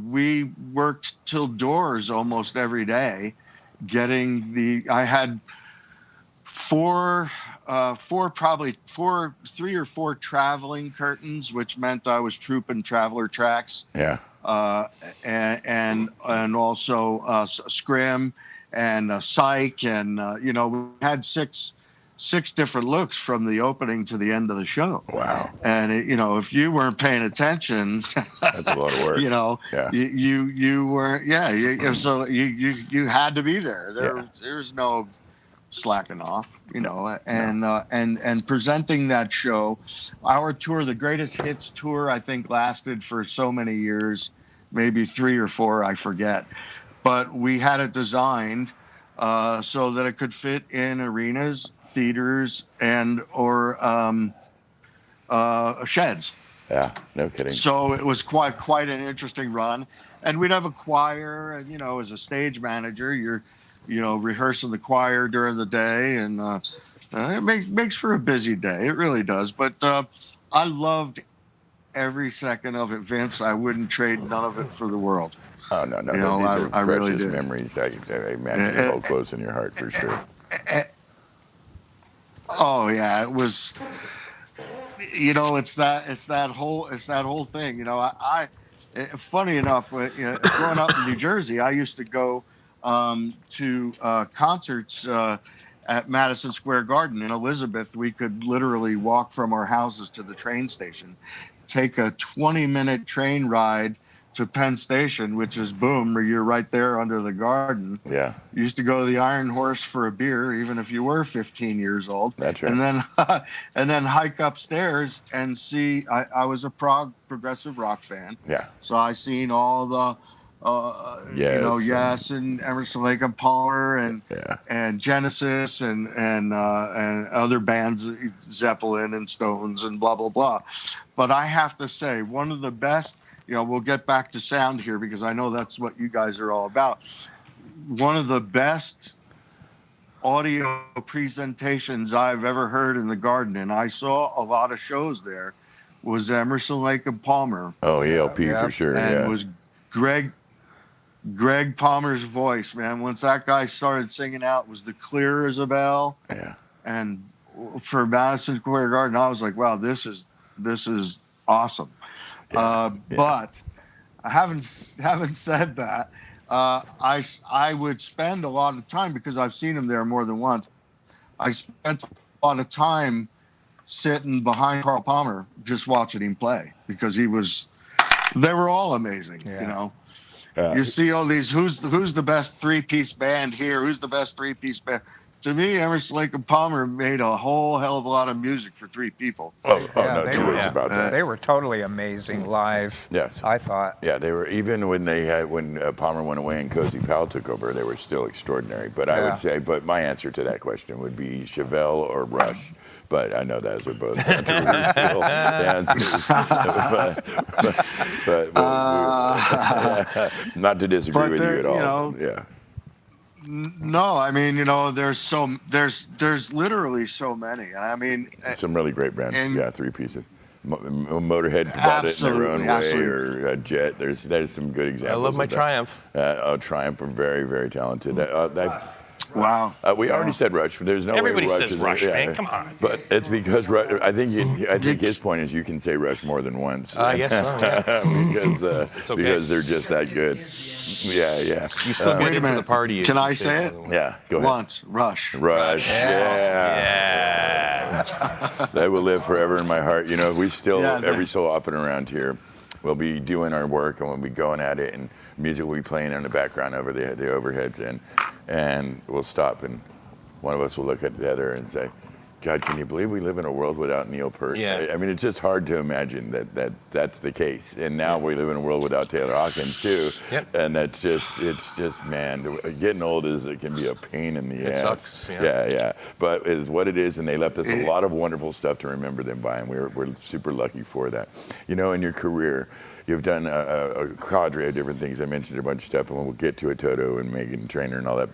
we worked till doors almost every day, I had three or four traveling curtains, which meant I was trooping traveler tracks. Yeah. And also scrim and psych, and we had six different looks from the opening to the end of the show. Wow. And if you weren't paying attention, that's a lot of work. You weren't. So you had to be there. There's no slacking off, and presenting that show. Our tour, the Greatest Hits tour, I think lasted for so many years, maybe 3 or 4, I forget. But we had it designed so that it could fit in arenas, theaters, or sheds. Yeah, no kidding. So it was quite an interesting run. And we'd have a choir, and as a stage manager, you're rehearsing the choir during the day, and it makes for a busy day. It really does. But I loved every second of it, Vince. I wouldn't trade none of it for the world. Oh, no. These are I precious really did. memories that I imagine you hold close in your heart, for sure. Oh, yeah. It was, it's that whole thing. Funny enough, growing up in New Jersey, I used to go to concerts at Madison Square Garden in Elizabeth. We could literally walk from our houses to the train station, take a 20-minute train ride to Penn Station, which is boom, you're right there under the garden. Yeah. You used to go to the Iron Horse for a beer, even if you were 15 years old. That's right. And then hike upstairs and see. I was a progressive rock fan. Yeah. So I seen all the Yes, and Emerson, Lake and Palmer, and Genesis, and other bands, Zeppelin and Stones, and blah blah blah. But I have to say, one of the best. We'll get back to sound here because I know that's what you guys are all about. One of the best audio presentations I've ever heard in the Garden, and I saw a lot of shows there, was Emerson, Lake and Palmer. Oh, ELP for sure. And it was Greg Palmer's voice, man. Once that guy started singing out, it was the clear as a bell. Yeah. And for Madison Square Garden, I was like, wow, this is awesome. But having said that, I would spend a lot of time, because I've seen him there more than once. I spent a lot of time sitting behind Carl Palmer just watching him play, because they were all amazing. You see all these, who's the best 3-piece band here? Who's the best 3-piece band? to me, Emerson, Lake and Palmer made a whole hell of a lot of music for 3 people. No, they two were, ways about that. They were totally amazing live. Yes. I thought. Yeah, they were, even when Palmer went away and Cozy Powell took over, they were still extraordinary. But I Yeah. would say, but my answer to that question would be Chevelle or Rush. But I know those are both controversial answers. Not to disagree But with you there- at all. you know, yeah. No, I mean, there's literally so many. And I mean, Some really great brands. and- Yeah, 3 pieces. Motorhead bought it in their own Absolutely, way, absolutely. or Jet. There's some good examples. I love my of that. Triumph. Triumph are very, very talented. wow. We already said Rush. There's no Everybody way Rush says is Rush, man. Come on. But it's because Rush, I think his point is you can say Rush more than once. I guess so, yeah. because they're just that good. Yeah. You still Wait get a into the minute. party. if Can you I say it? Yeah, go ahead. Once, Rush. Rush. Yeah. That will live forever in my heart. We still, Yeah, every so often around here, we'll be doing our work and we'll be going at it, and music will be playing in the background over the overheads, and we'll stop, and one of us will look at the other and say, God, can you believe we live in a world without Neil Peart? Yeah. I mean, it's just hard to imagine that's the case. And now we live in a world without Taylor Hawkins too. Yep. And it's just, man, getting old it can be a pain in the ass. Sucks, yeah. Yeah. But it is what it is, and they left us a lot of wonderful stuff to remember them by, and we're super lucky for that. In your career, you've done a cadre of different things. I mentioned a bunch of stuff, and we'll get to it, Toto and Megan Trainor and all that.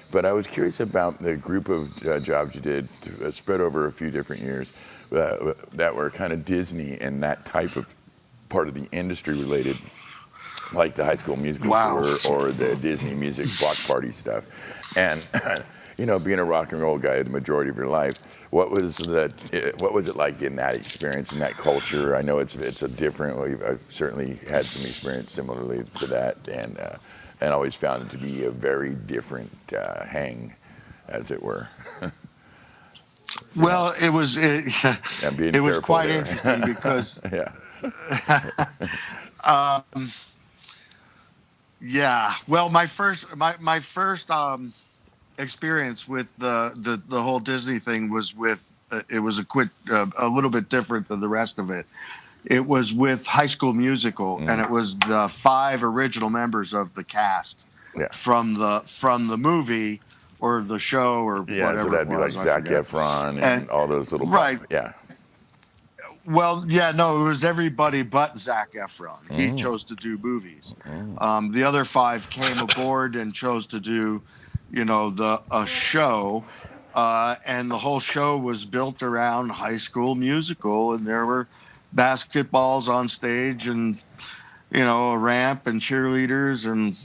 But I was curious about the group of jobs you did spread over a few different years that were kind of Disney and that type of part of the industry related, like the High School Musical tour or the Disney music block party stuff. And being a rock and roll guy the majority of your life, what was it like in that experience, in that culture? I know it's a different. I've certainly had some experience similarly to that, and always found it to be a very different hang, as it were. Well, it was being it was careful quite there. interesting because Yeah. yeah. Well, my first experience with the whole Disney thing was with it was a little bit different than the rest of it. It was with High School Musical, and it was the 5 original members of the cast from the movie or the show or whatever. So that'd be like Zac Efron and all those little right. Yeah. Well, yeah, no, it was everybody but Zac Efron. He chose to do movies. The other 5 came aboard and chose to do, a show, and the whole show was built around High School Musical, and there were basketballs on stage and a ramp and cheerleaders, and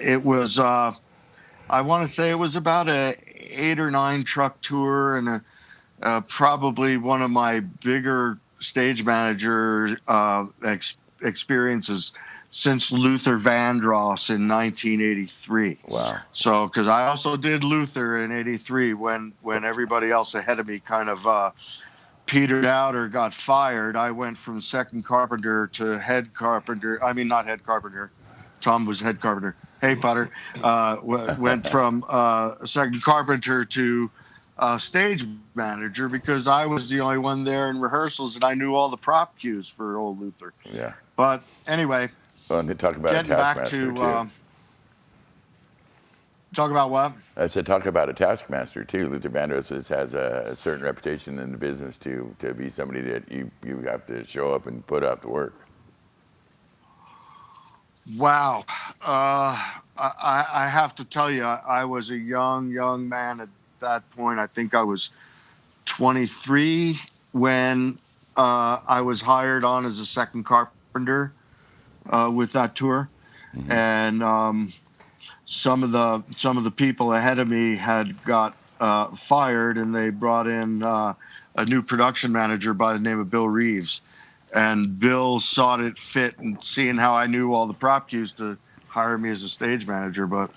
it was I want to say it was about a 8 or 9 truck tour, and probably one of my bigger stage manager experiences since Luther Vandross in 1983. Wow. So, because I also did Luther in '83 when everybody else ahead of me kind of petered out or got fired. I went from second carpenter to head carpenter. I mean, not head carpenter. Tom was head carpenter. Hey, Potter. Went from second carpenter to stage manager because I was the only one there in rehearsals and I knew all the prop cues for old Luther. Yeah. But anyway, Well, and talk about getting a back taskmaster to too. talk about what? I said talk about a taskmaster too. Luther Vandross has a certain reputation in the business to be somebody that you have to show up and put out the work. Wow. I have to tell you, I was a young man at that point. I think I was 23 when I was hired on as a second carpenter with that tour. Mm-hmm. And some of the people ahead of me had got fired, and they brought in a new production manager by the name of Bill Reeves. And Bill saw it fit, and seeing how I knew all the prop cues, to hire me as a stage manager. But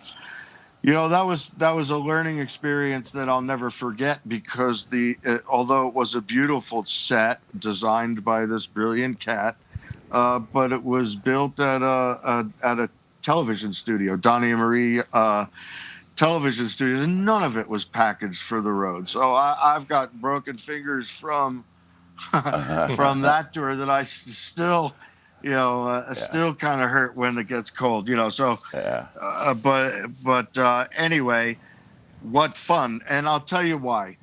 that was a learning experience that I'll never forget, because although it was a beautiful set designed by this brilliant cat, but it was built at a television studio. Donnie and Marie television studios, and none of it was packaged for the road. So I've got broken fingers from from that tour that I still, still kind of hurt when it gets cold. So Yeah. but anyway, what fun! And I'll tell you why.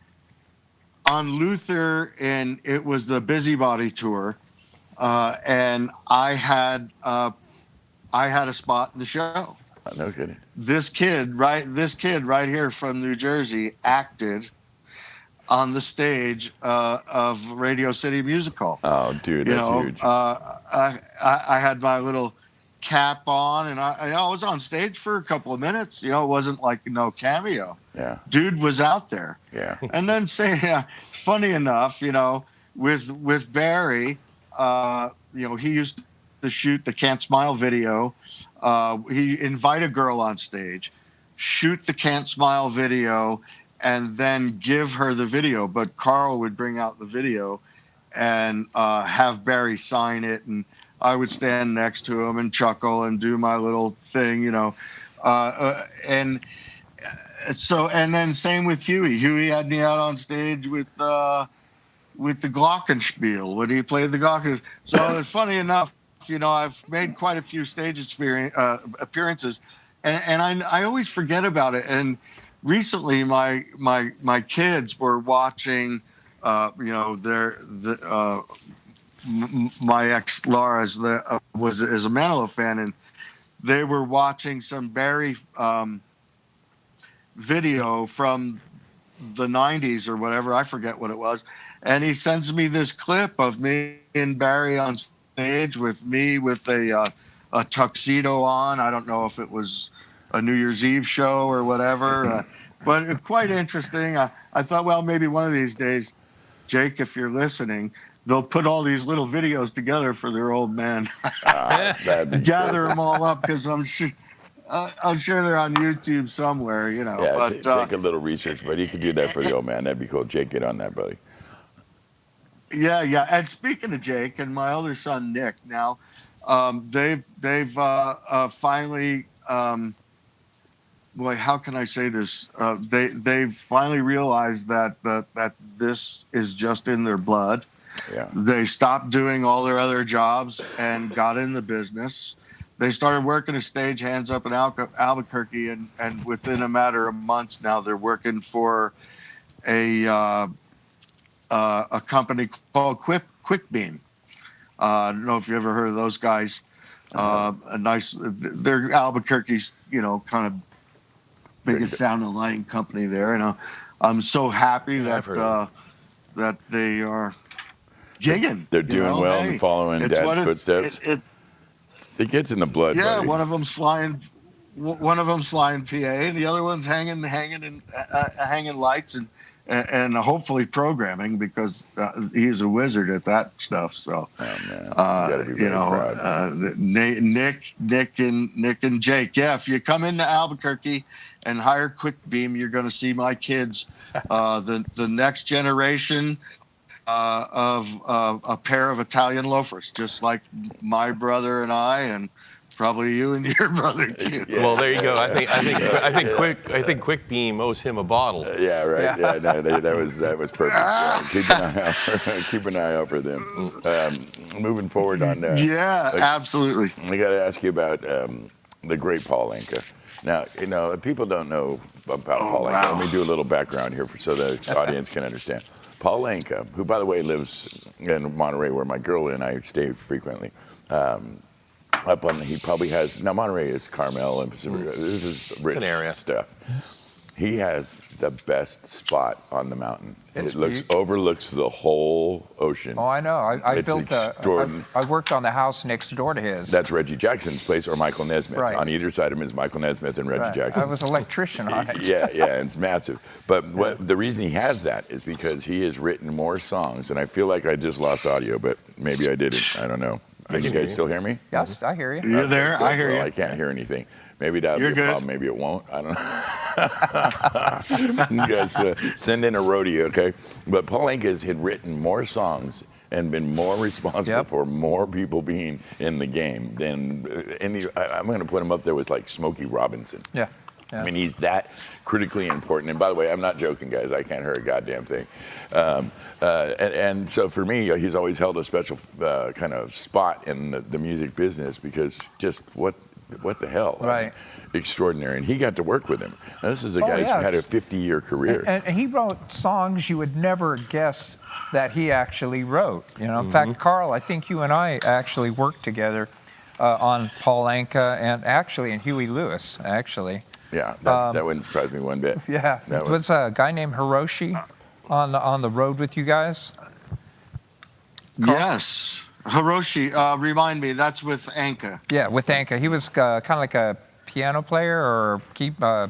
On Luther, and it was the Busybody tour, and I had a spot in the show. No kidding. This kid right here from New Jersey acted on the stage of Radio City Music Hall. Oh, dude, that's huge. I had my little cap on, and I was on stage for a couple of minutes. It wasn't like no cameo. Yeah. Dude was out there. Yeah. And then funny enough, with Barry, he used to shoot the Can't Smile video. He invite a girl on stage, shoot the Can't Smile video, and then give her the video. But Carl would bring out the video and have Barry sign it, and I would stand next to him and chuckle and do my little thing, and then same with Huey. Huey had me out on stage with the Glockenspiel when he played the Glocken. So it's funny enough, I've made quite a few stage appearances, and I always forget about it. And recently, my kids were watching, my ex Laura is a Manilow fan, and they were watching some Barry video from the 90s or whatever. I forget what it was. And he sends me this clip of me and Barry on stage with me with a tuxedo on. I don't know if it was a New Year's Eve show or whatever, but quite interesting. I thought, well, maybe one of these days, Jake, if you're listening, they'll put all these little videos together for their old man. Gather them all up, because I'm sure they're on YouTube somewhere, Yeah, But take a little research, but you could do that for the old man. That'd be cool. Jake, get on that, buddy. Yeah. And speaking of Jake and my other son Nick, now they've finally, boy, how can I say this? They've finally realized that this is just in their blood. Yeah. They stopped doing all their other jobs and got in the business. They started working as stagehands up in Albuquerque, and within a matter of months now, they're working for a company called Quick-Beam. I don't know if you ever heard of those guys. They're Albuquerque's, kind of biggest sound and lighting company there. And I'm so happy that they are gigging. They're doing well and following Dad's footsteps. It gets in the blood. Yeah, buddy. one of them's flying PA, and the other one's hanging lights and hopefully programming, because he's a wizard at that stuff. So, Nick and Jake. Yeah, if you come into Albuquerque and hire Quick-Beam, you're going to see my kids, the next generation of a pair of Italian loafers, just like my brother and I, and probably you and your brother too. Yeah. Well, there you go. I think Quick Beam owes him a bottle. Yeah, right. Yeah, no, that was perfect. Yeah, keep an eye out for them. Moving forward on that. Yeah, absolutely. I got to ask you about the great Paul Anka. Now, people don't know about Paul Anka. Let me do a little background here so the audience can understand. Paul Anka, who, by the way, lives in Monterey, where my girl and I stay frequently. He probably has, now Monterey is Carmel and Pacific. This is rich stuff. He has the best spot on the mountain. It overlooks the whole ocean. Oh, I know. I worked on the house next door to his. That's Reggie Jackson's place, or Michael Nesmith. Right. On either side of him is Michael Nesmith and Reggie Jackson. I was an electrician on it. Yeah, it's massive. But the reason he has that is because he has written more songs, and I feel like I just lost audio, but maybe I didn't. I don't know. Can you guys still hear me? Yes, I hear you. You're there. I hear you. I can't hear anything. Maybe that'll be a problem. Maybe it won't. I don't know. You guys send in a roadie, okay? But Paul Anka had written more songs and been more responsible for more people being in the game than any. I'm going to put him up there with like Smokey Robinson. Yeah. I mean, he's that critically important. And by the way, I'm not joking, guys. I can't hear a goddamn thing. And so for me, he's always held a special kind of spot in the music business because just what the hell? Right. Extraordinary. And he got to work with him. Now, this is a guy who's had a 50-year career. And he wrote songs you would never guess that he actually wrote. You know, in fact, Carl, I think you and I actually worked together on Paul Anka and Huey Lewis, actually. Yeah, that wouldn't surprise me one bit. Yeah, That was a guy named Hiroshi on the road with you guys? Carl? Yes. Hiroshi, remind me, that's with Anka. Yeah, with Anka. He was kind of like a piano player or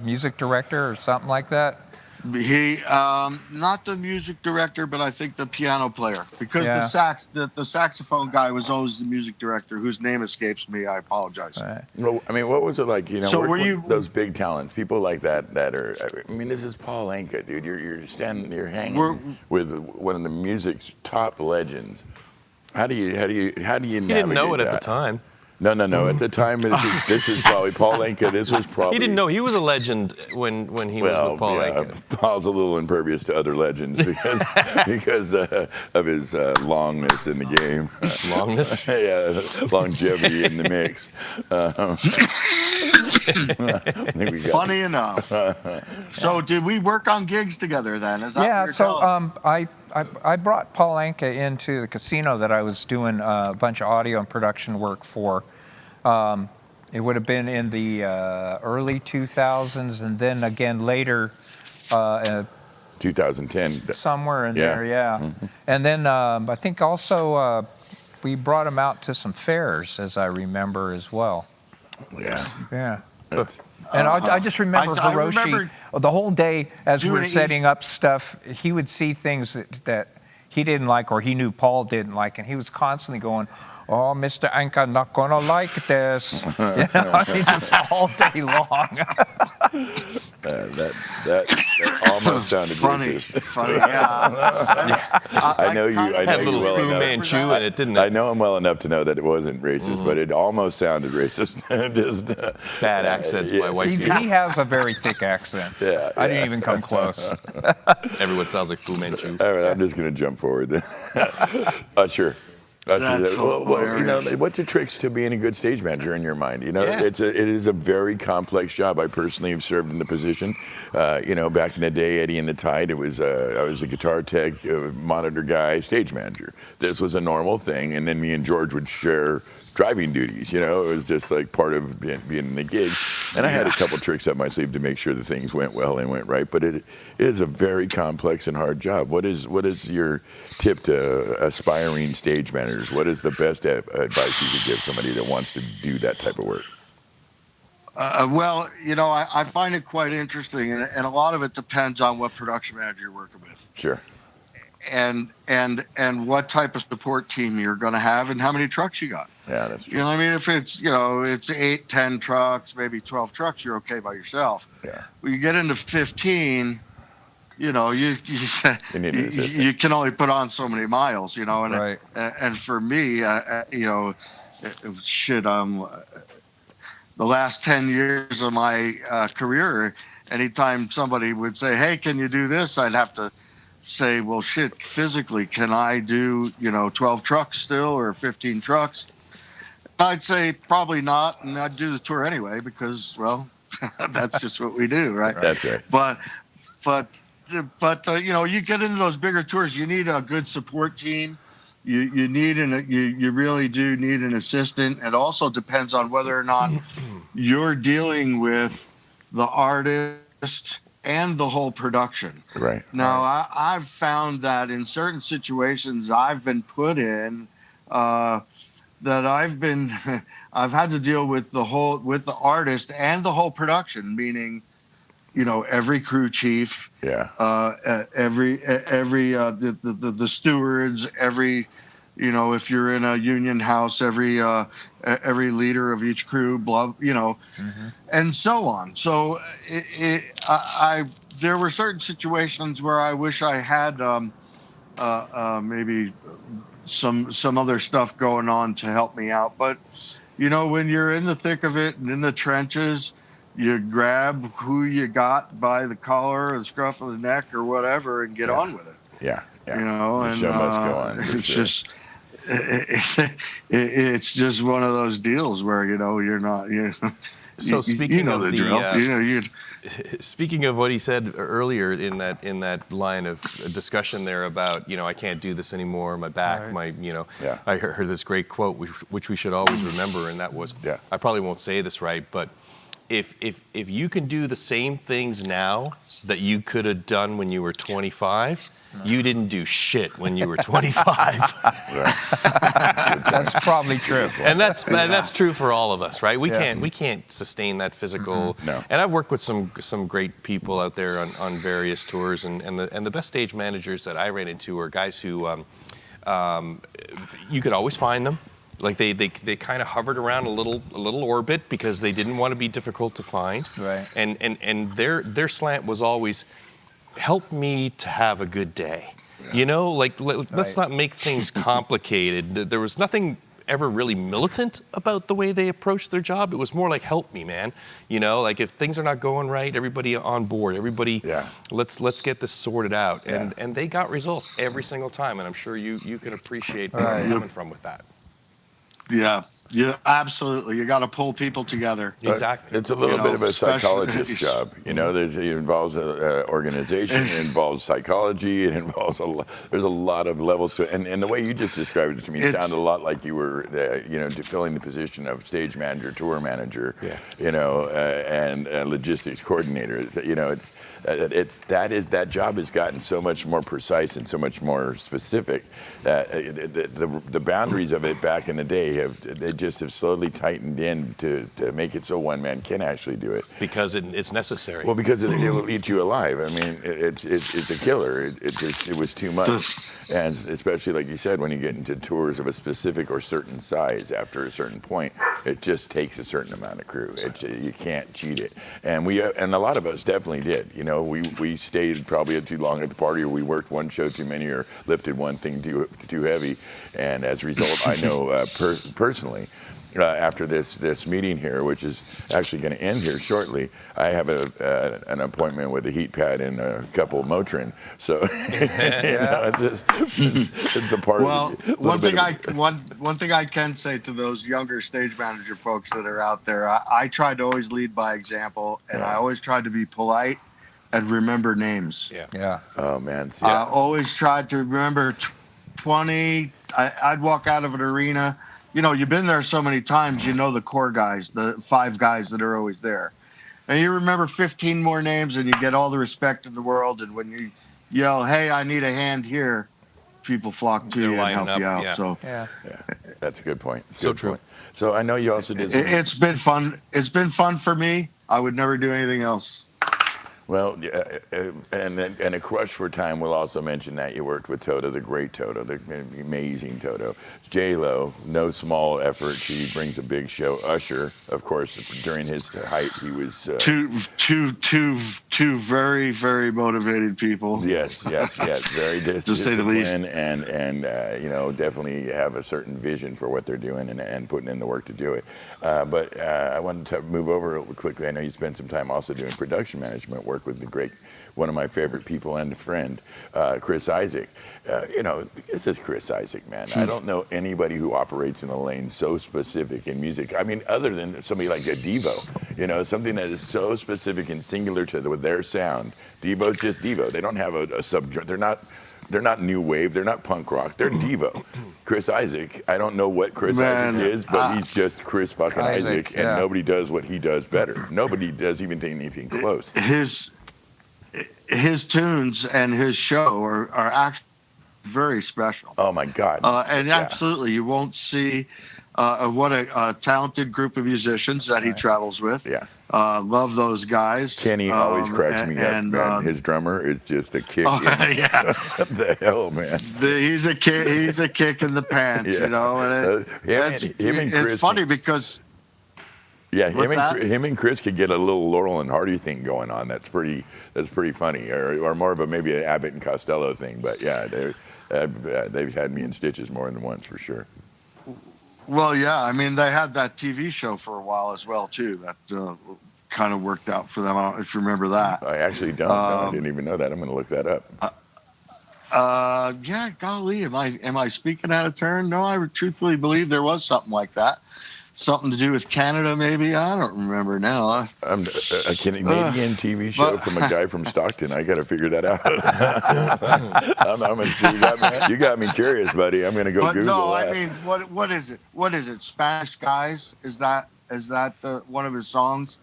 music director or something like that. He, not the music director, but I think the piano player, because the saxophone guy was always the music director, whose name escapes me. I apologize. Right. Well, I mean, what was it like? You know, So working were you- with those big talents, people like that are. I mean, this is Paul Anka, dude. You're hanging with one of the music's top legends. How do you navigate He didn't know it that? at the time. No. At the time, this is probably Paul Anka. This was probably. He didn't know he was a legend when he was with Paul Anka. Paul's a little impervious to other legends because of his longness in the game. Longness? Yeah, longevity in the mix. I think we got Funny enough. So did we work on gigs together then? Is that what Yeah, you're so telling me? I brought Paul Anka into the casino that I was doing a bunch of audio and production work for. It would have been in the early 2000s, and then again later, 2010. somewhere in Yeah. there, yeah. And then I think also we brought him out to some fairs, as I remember as well. Yeah. Yeah. That's- And I just remember I Hiroshi, remember the whole day as we were doing setting up stuff, he would see things that he didn't like or he knew Paul didn't like, and he was constantly going, "Oh, Mr. Anka, not gonna like this." You know, he just all day long. that almost sounded Funny, racist. funny, yeah. I know you. I know Had a you little well Fu enough. Manchu in it, didn't I it? know him well enough to know that it wasn't racist, but it almost sounded racist. Just, Bad accents yeah. by white he people. has a very thick accent. Yeah, I didn't even come close. Everyone sounds like Fu Manchu. All right, I'm just going to jump forward then. Usher. That's you know, hilarious. what's the tricks to being a good stage manager in your mind? You know, Yeah. it is a very complex job. I personally have served in the position. You know, back in the day, Eddie and the Tide, it was I was a guitar tech, monitor guy, stage manager. This was a normal thing, and then me and George would share driving duties. You know, it was just like part of being in the gig. And I had a couple tricks up my sleeve to make sure that things went well and went right. But it is a very complex and hard job. What is your tip to aspiring stage managers? What is the best advice you could give somebody that wants to do that type of work? Well, you know, I find it quite interesting, and a lot of it depends on what production manager you're working with, Sure. and what type of support team you're going to have, and how many trucks you got. Yeah, that's You true. know what I mean? If it's 8, 10 trucks, maybe 12 trucks, you're okay by yourself. Yeah. When you get into 15, you know, you need an assistant. you can only put on so many miles, you know, and Right. and for me, you know, the last 10 years of my career, anytime somebody would say, "Hey, can you do this?" I'd have to say, "Well, shit, physically, can I do, 12 trucks still or 15 trucks?" I'd say probably not, and I'd do the tour anyway because, well, that's just what we do, right? That's right. But you know, you get into those bigger tours, you need a good support team. You really do need an assistant. It also depends on whether or not you're dealing with the artist and the whole production. Right. Now, I've found that in certain situations I've been put in, that I've had to deal with the artist and the whole production, meaning, you know, every crew chief, Yeah. the stewards, every, you know, if you're in a union house, every leader of each crew, and so on. So there were certain situations where I wish I had maybe some other stuff going on to help me out. But, you know, when you're in the thick of it and in the trenches, you grab who you got by the collar or the scruff of the neck or whatever and get on with it. Yeah, yeah. You know, The and show must go on. for it's sure. just it's just one of those deals where you're not So speaking you know of the the, drill. speaking of what he said earlier in that line of discussion there about, I can't do this anymore, my back, Yeah. I heard this great quote which we should always remember, and that was, Yeah. I probably won't say this right, but if you can do the same things now that you could have done when you were 25, you didn't do shit when you were 25. That's probably true. And that's true for all of us, right? We Yeah. can't sustain that physical. No. And I've worked with some great people out there on various tours, and the best stage managers that I ran into are guys who you could always find them. Like they kind of hovered around a little orbit because they didn't want to be difficult to find. Right. And their slant was always, help me to have a good day. Let's Right. not make things complicated. There was nothing ever really militant about the way they approached their job. It was more like, help me, man. Like if things are not going right, everybody on board, everybody, Yeah. let's get this sorted out. Yeah. And they got results every single time. And I'm sure you can appreciate where Right. I'm coming from with that. Yeah, absolutely. You got to pull people together. But Exactly. It's a little bit of a especially- psychologist's job. It involves organization, it involves psychology, it involves there's a lot of levels to it. And the way you just described it to me sounded a lot like you were, filling the position of stage manager, tour manager, and logistics coordinator. That job has gotten so much more precise and so much more specific that the boundaries of it back in the day have slowly tightened in to make it so one man can actually do it. Because it's necessary. Well, because it will eat you alive. I mean, it's a killer. It was too much, and especially like you said, when you get into tours of a specific or certain size, after a certain point, it just takes a certain amount of crew. You can't cheat it, and a lot of us definitely did. We stayed probably too long at the party, or we worked one show too many, or lifted one thing too heavy, and as a result, I know personally. After this meeting here, which is actually going to end here shortly, I have an appointment with a heat pad and a couple of Motrin. So it's a part. Well, of one thing I can say to those younger stage manager folks that are out there, I try to always lead by example, and I always try to be polite and remember names. Yeah. Oh man, I always tried to remember 20. I'd walk out of an arena. You've been there so many times, the core guys, the 5 guys that are always there. And you remember 15 more names and you get all the respect in the world. And when you yell, hey, I need a hand here, people flock to They're you and lining help up, you out. yeah. So Yeah. that's a good point. So Good true. point. So I know you also did. it's been fun. It's been fun for me. I would never do anything else. Well, and a crush for time will also mention that you worked with Toto, the great Toto, the amazing Toto. J-Lo, no small effort. She brings a big show. Usher, of course, during his height, he was... Two very, very motivated people. Yes, very To say the least. and definitely have a certain vision for what they're doing and putting in the work to do it. But I wanted to move over quickly. I know you spent some time also doing production management work with the great, one of my favorite people and a friend, Chris Isaac. This is Chris Isaac, man. I don't know anybody who operates in a lane so specific in music. I mean, other than somebody like a Devo, something that is so specific and singular to their sound. Devo's just Devo. They don't have a sub. They're not new wave. They're not punk rock. They're Devo. Chris Isaac. I don't know what Chris Isaac is, but he's just Chris fucking Isaac, and nobody does what he does better. Nobody does even anything close. His tunes and his show are actually very special. Oh my God! And absolutely, you won't see what a talented group of musicians that he travels with. Yeah. Love those guys. Kenny always cracks me up, man. His drummer is just a kick. Yeah. What the hell, man? He's a kick. He's a kick in the pants, Yeah. And him and Chris it's funny because him and Chris could get a little Laurel and Hardy thing going on. That's pretty funny, or more of a maybe an Abbott and Costello thing. But yeah, they've had me in stitches more than once for sure. Well, yeah. I mean, they had that TV show for a while as well too. That kind of worked out for them. I don't know if you remember that. I actually don't. No, I didn't even know that. I'm going to look that up. Yeah, golly, am I speaking out of turn? No, I truthfully believe there was something like that. Something to do with Canada, maybe. I don't remember now. I'm a Canadian TV show from a guy from Stockton. I got to figure that out. You got me curious, buddy. I'm going to go But Google no, that. I mean, what is it? What is it? Spanish Guys? Is that one of his songs?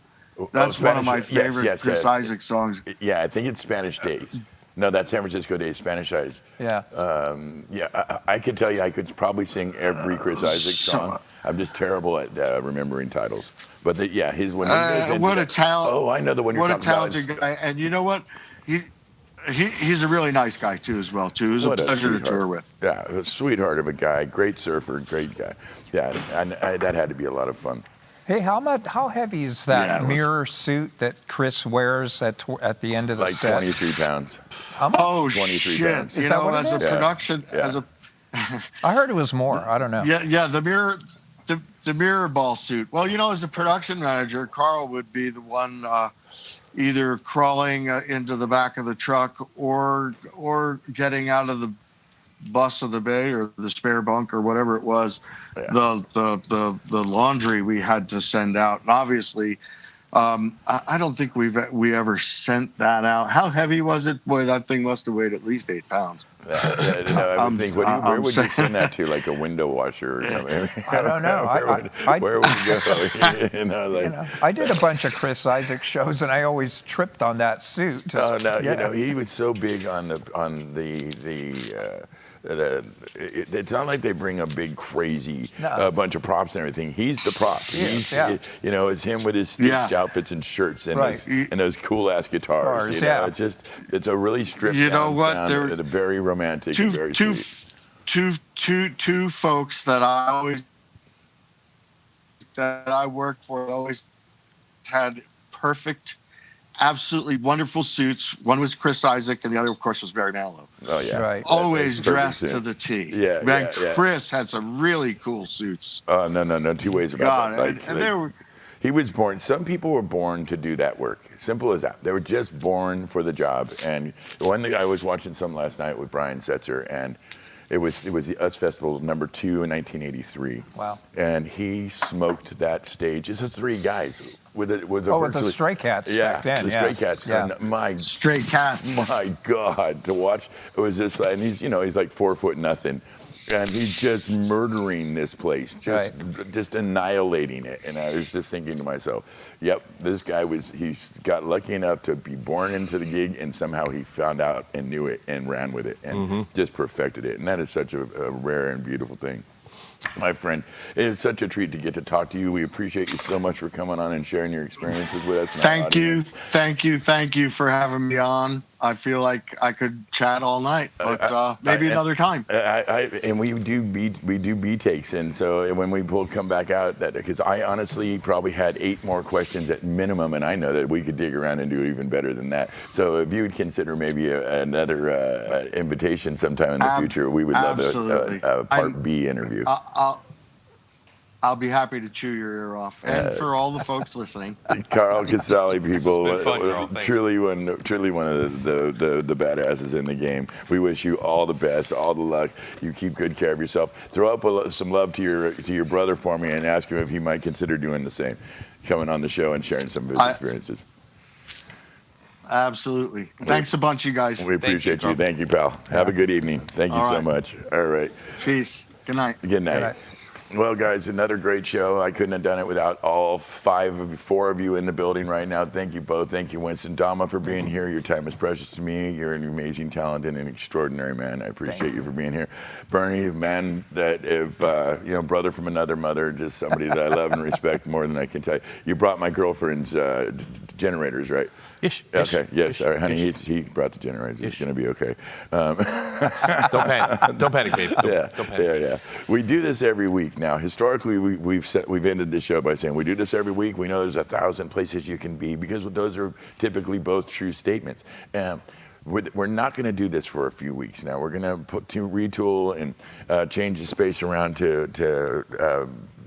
That's one of my favorite Chris Isaac songs. Yeah, I think it's Spanish Days. No, that's San Francisco Days, Spanish Eyes. Yeah. I could tell you I could probably sing every Chris Isaac song. I'm just terrible at remembering titles. But his one. What a talent! Oh, I know the one you're talking about. What a talented guy! And you know what? He's a really nice guy too, as well. Too, it was a pleasure to tour with. Yeah, a sweetheart of a guy, great surfer, great guy. Yeah, and that had to be a lot of fun. Hey, how heavy is that mirror suit that Chris wears at the end of the set? Like 23 pounds. How much? Oh 23 shit! pounds. You know, as a production, as a I heard it was more. I don't know. Yeah, the mirror ball suit. Well, you know, as a production manager, Carl would be the one either crawling into the back of the truck or getting out of the bus of the bay or the spare bunk or whatever it was. Yeah. The laundry we had to send out, and obviously, I don't think we ever sent that out. How heavy was it? Boy, that thing must have weighed at least 8 pounds. I would think. Where would you send that to? Like a window washer or something? I don't know. Where would you go? I did a bunch of Chris Isaac shows, and I always tripped on that suit. He was so big on the. It's not like they bring a big crazy bunch of props and everything. He's the prop. It's him with his stitched outfits and shirts and those cool ass guitars. It's a really stripped down sound. They're very romantic and very sweet. Two folks that I worked for always had perfect, absolutely wonderful suits. One was Chris Isaac, and the other, of course, was Barry Manilow. Oh yeah, right. Always dressed to the T. Yeah, Chris had some really cool suits. Oh no, two ways about that. He was born. Some people were born to do that work. Simple as that. They were just born for the job. And one thing I was watching some last night with Brian Setzer, and it was the US Festival #2 in 1983. Wow. And he smoked that stage. It's just 3 guys with the Stray Cats back then. The Stray Cats. Yeah. And Stray Cats. My God, to watch. It was just, and he's like 4 foot nothing. And he's just murdering this place, just annihilating it. And I was just thinking to myself, yep, this guy he's got lucky enough to be born into the gig, and somehow he found out and knew it and ran with it and just perfected it. And that is such a rare and beautiful thing. My friend, it is such a treat to get to talk to you. We appreciate you so much for coming on and sharing your experiences with us. Thank you for having me on. I feel like I could chat all night, but maybe another time. And we do B takes, and so when we come back out, because I honestly probably had 8 more questions at minimum, and I know that we could dig around and do even better than that. So if you would consider maybe another invitation sometime in the future, we would love a part B interview. I'll be happy to chew your ear off, and for all the folks listening. Carl Ciasulli, people, fun, Carl. truly one of the badasses in the game. We wish you all the best, all the luck. You keep good care of yourself. Throw up some love to your brother for me, and ask him if he might consider doing the same, coming on the show and sharing some of his experiences. Absolutely. Thanks a bunch, you guys. We appreciate you. Thank you, pal. Have a good evening. Thank you so much. All right. Peace. Good night. Good night. Well, guys, another great show. I couldn't have done it without all 4 of you in the building right now. Thank you both. Thank you, Winston Dama, for being here. Your time is precious to me. You're an amazing talent and an extraordinary man. I appreciate you for being here. Bernie, a man that, brother from another mother, just somebody that I love and respect more than I can tell you. You brought my girlfriend's generators, right? Yes. Okay. Yes. All right, honey. He brought the generators. It's going to be okay. Don't panic. Don't panic, babe. Don't panic. Yeah. We do this every week. Now, historically, we've ended this show by saying we do this every week. We know there's 1,000 places you can be, because those are typically both true statements. We're not going to do this for a few weeks now. We're going to retool and change the space around to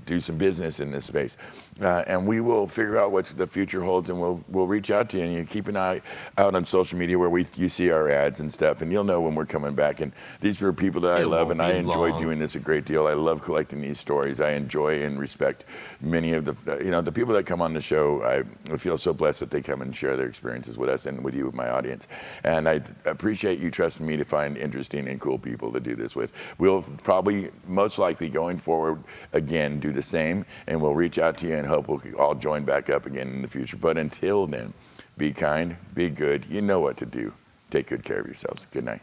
do some business in this space. And we will figure out what the future holds, and we'll reach out to you. And you keep an eye out on social media where you see our ads and stuff, and you'll know when we're coming back. And these are people that I It love, won't and I be enjoy long. doing this a great deal. I love collecting these stories. I enjoy and respect many of the people that come on the show. I feel so blessed that they come and share their experiences with us and with you, with my audience. And I appreciate you trusting me to find interesting and cool people to do this with. We'll probably, most likely going forward, again, do the same, and we'll reach out to you and hope we'll all join back up again in the future. But until then, be kind, be good. You know what to do. Take good care of yourselves. Good night.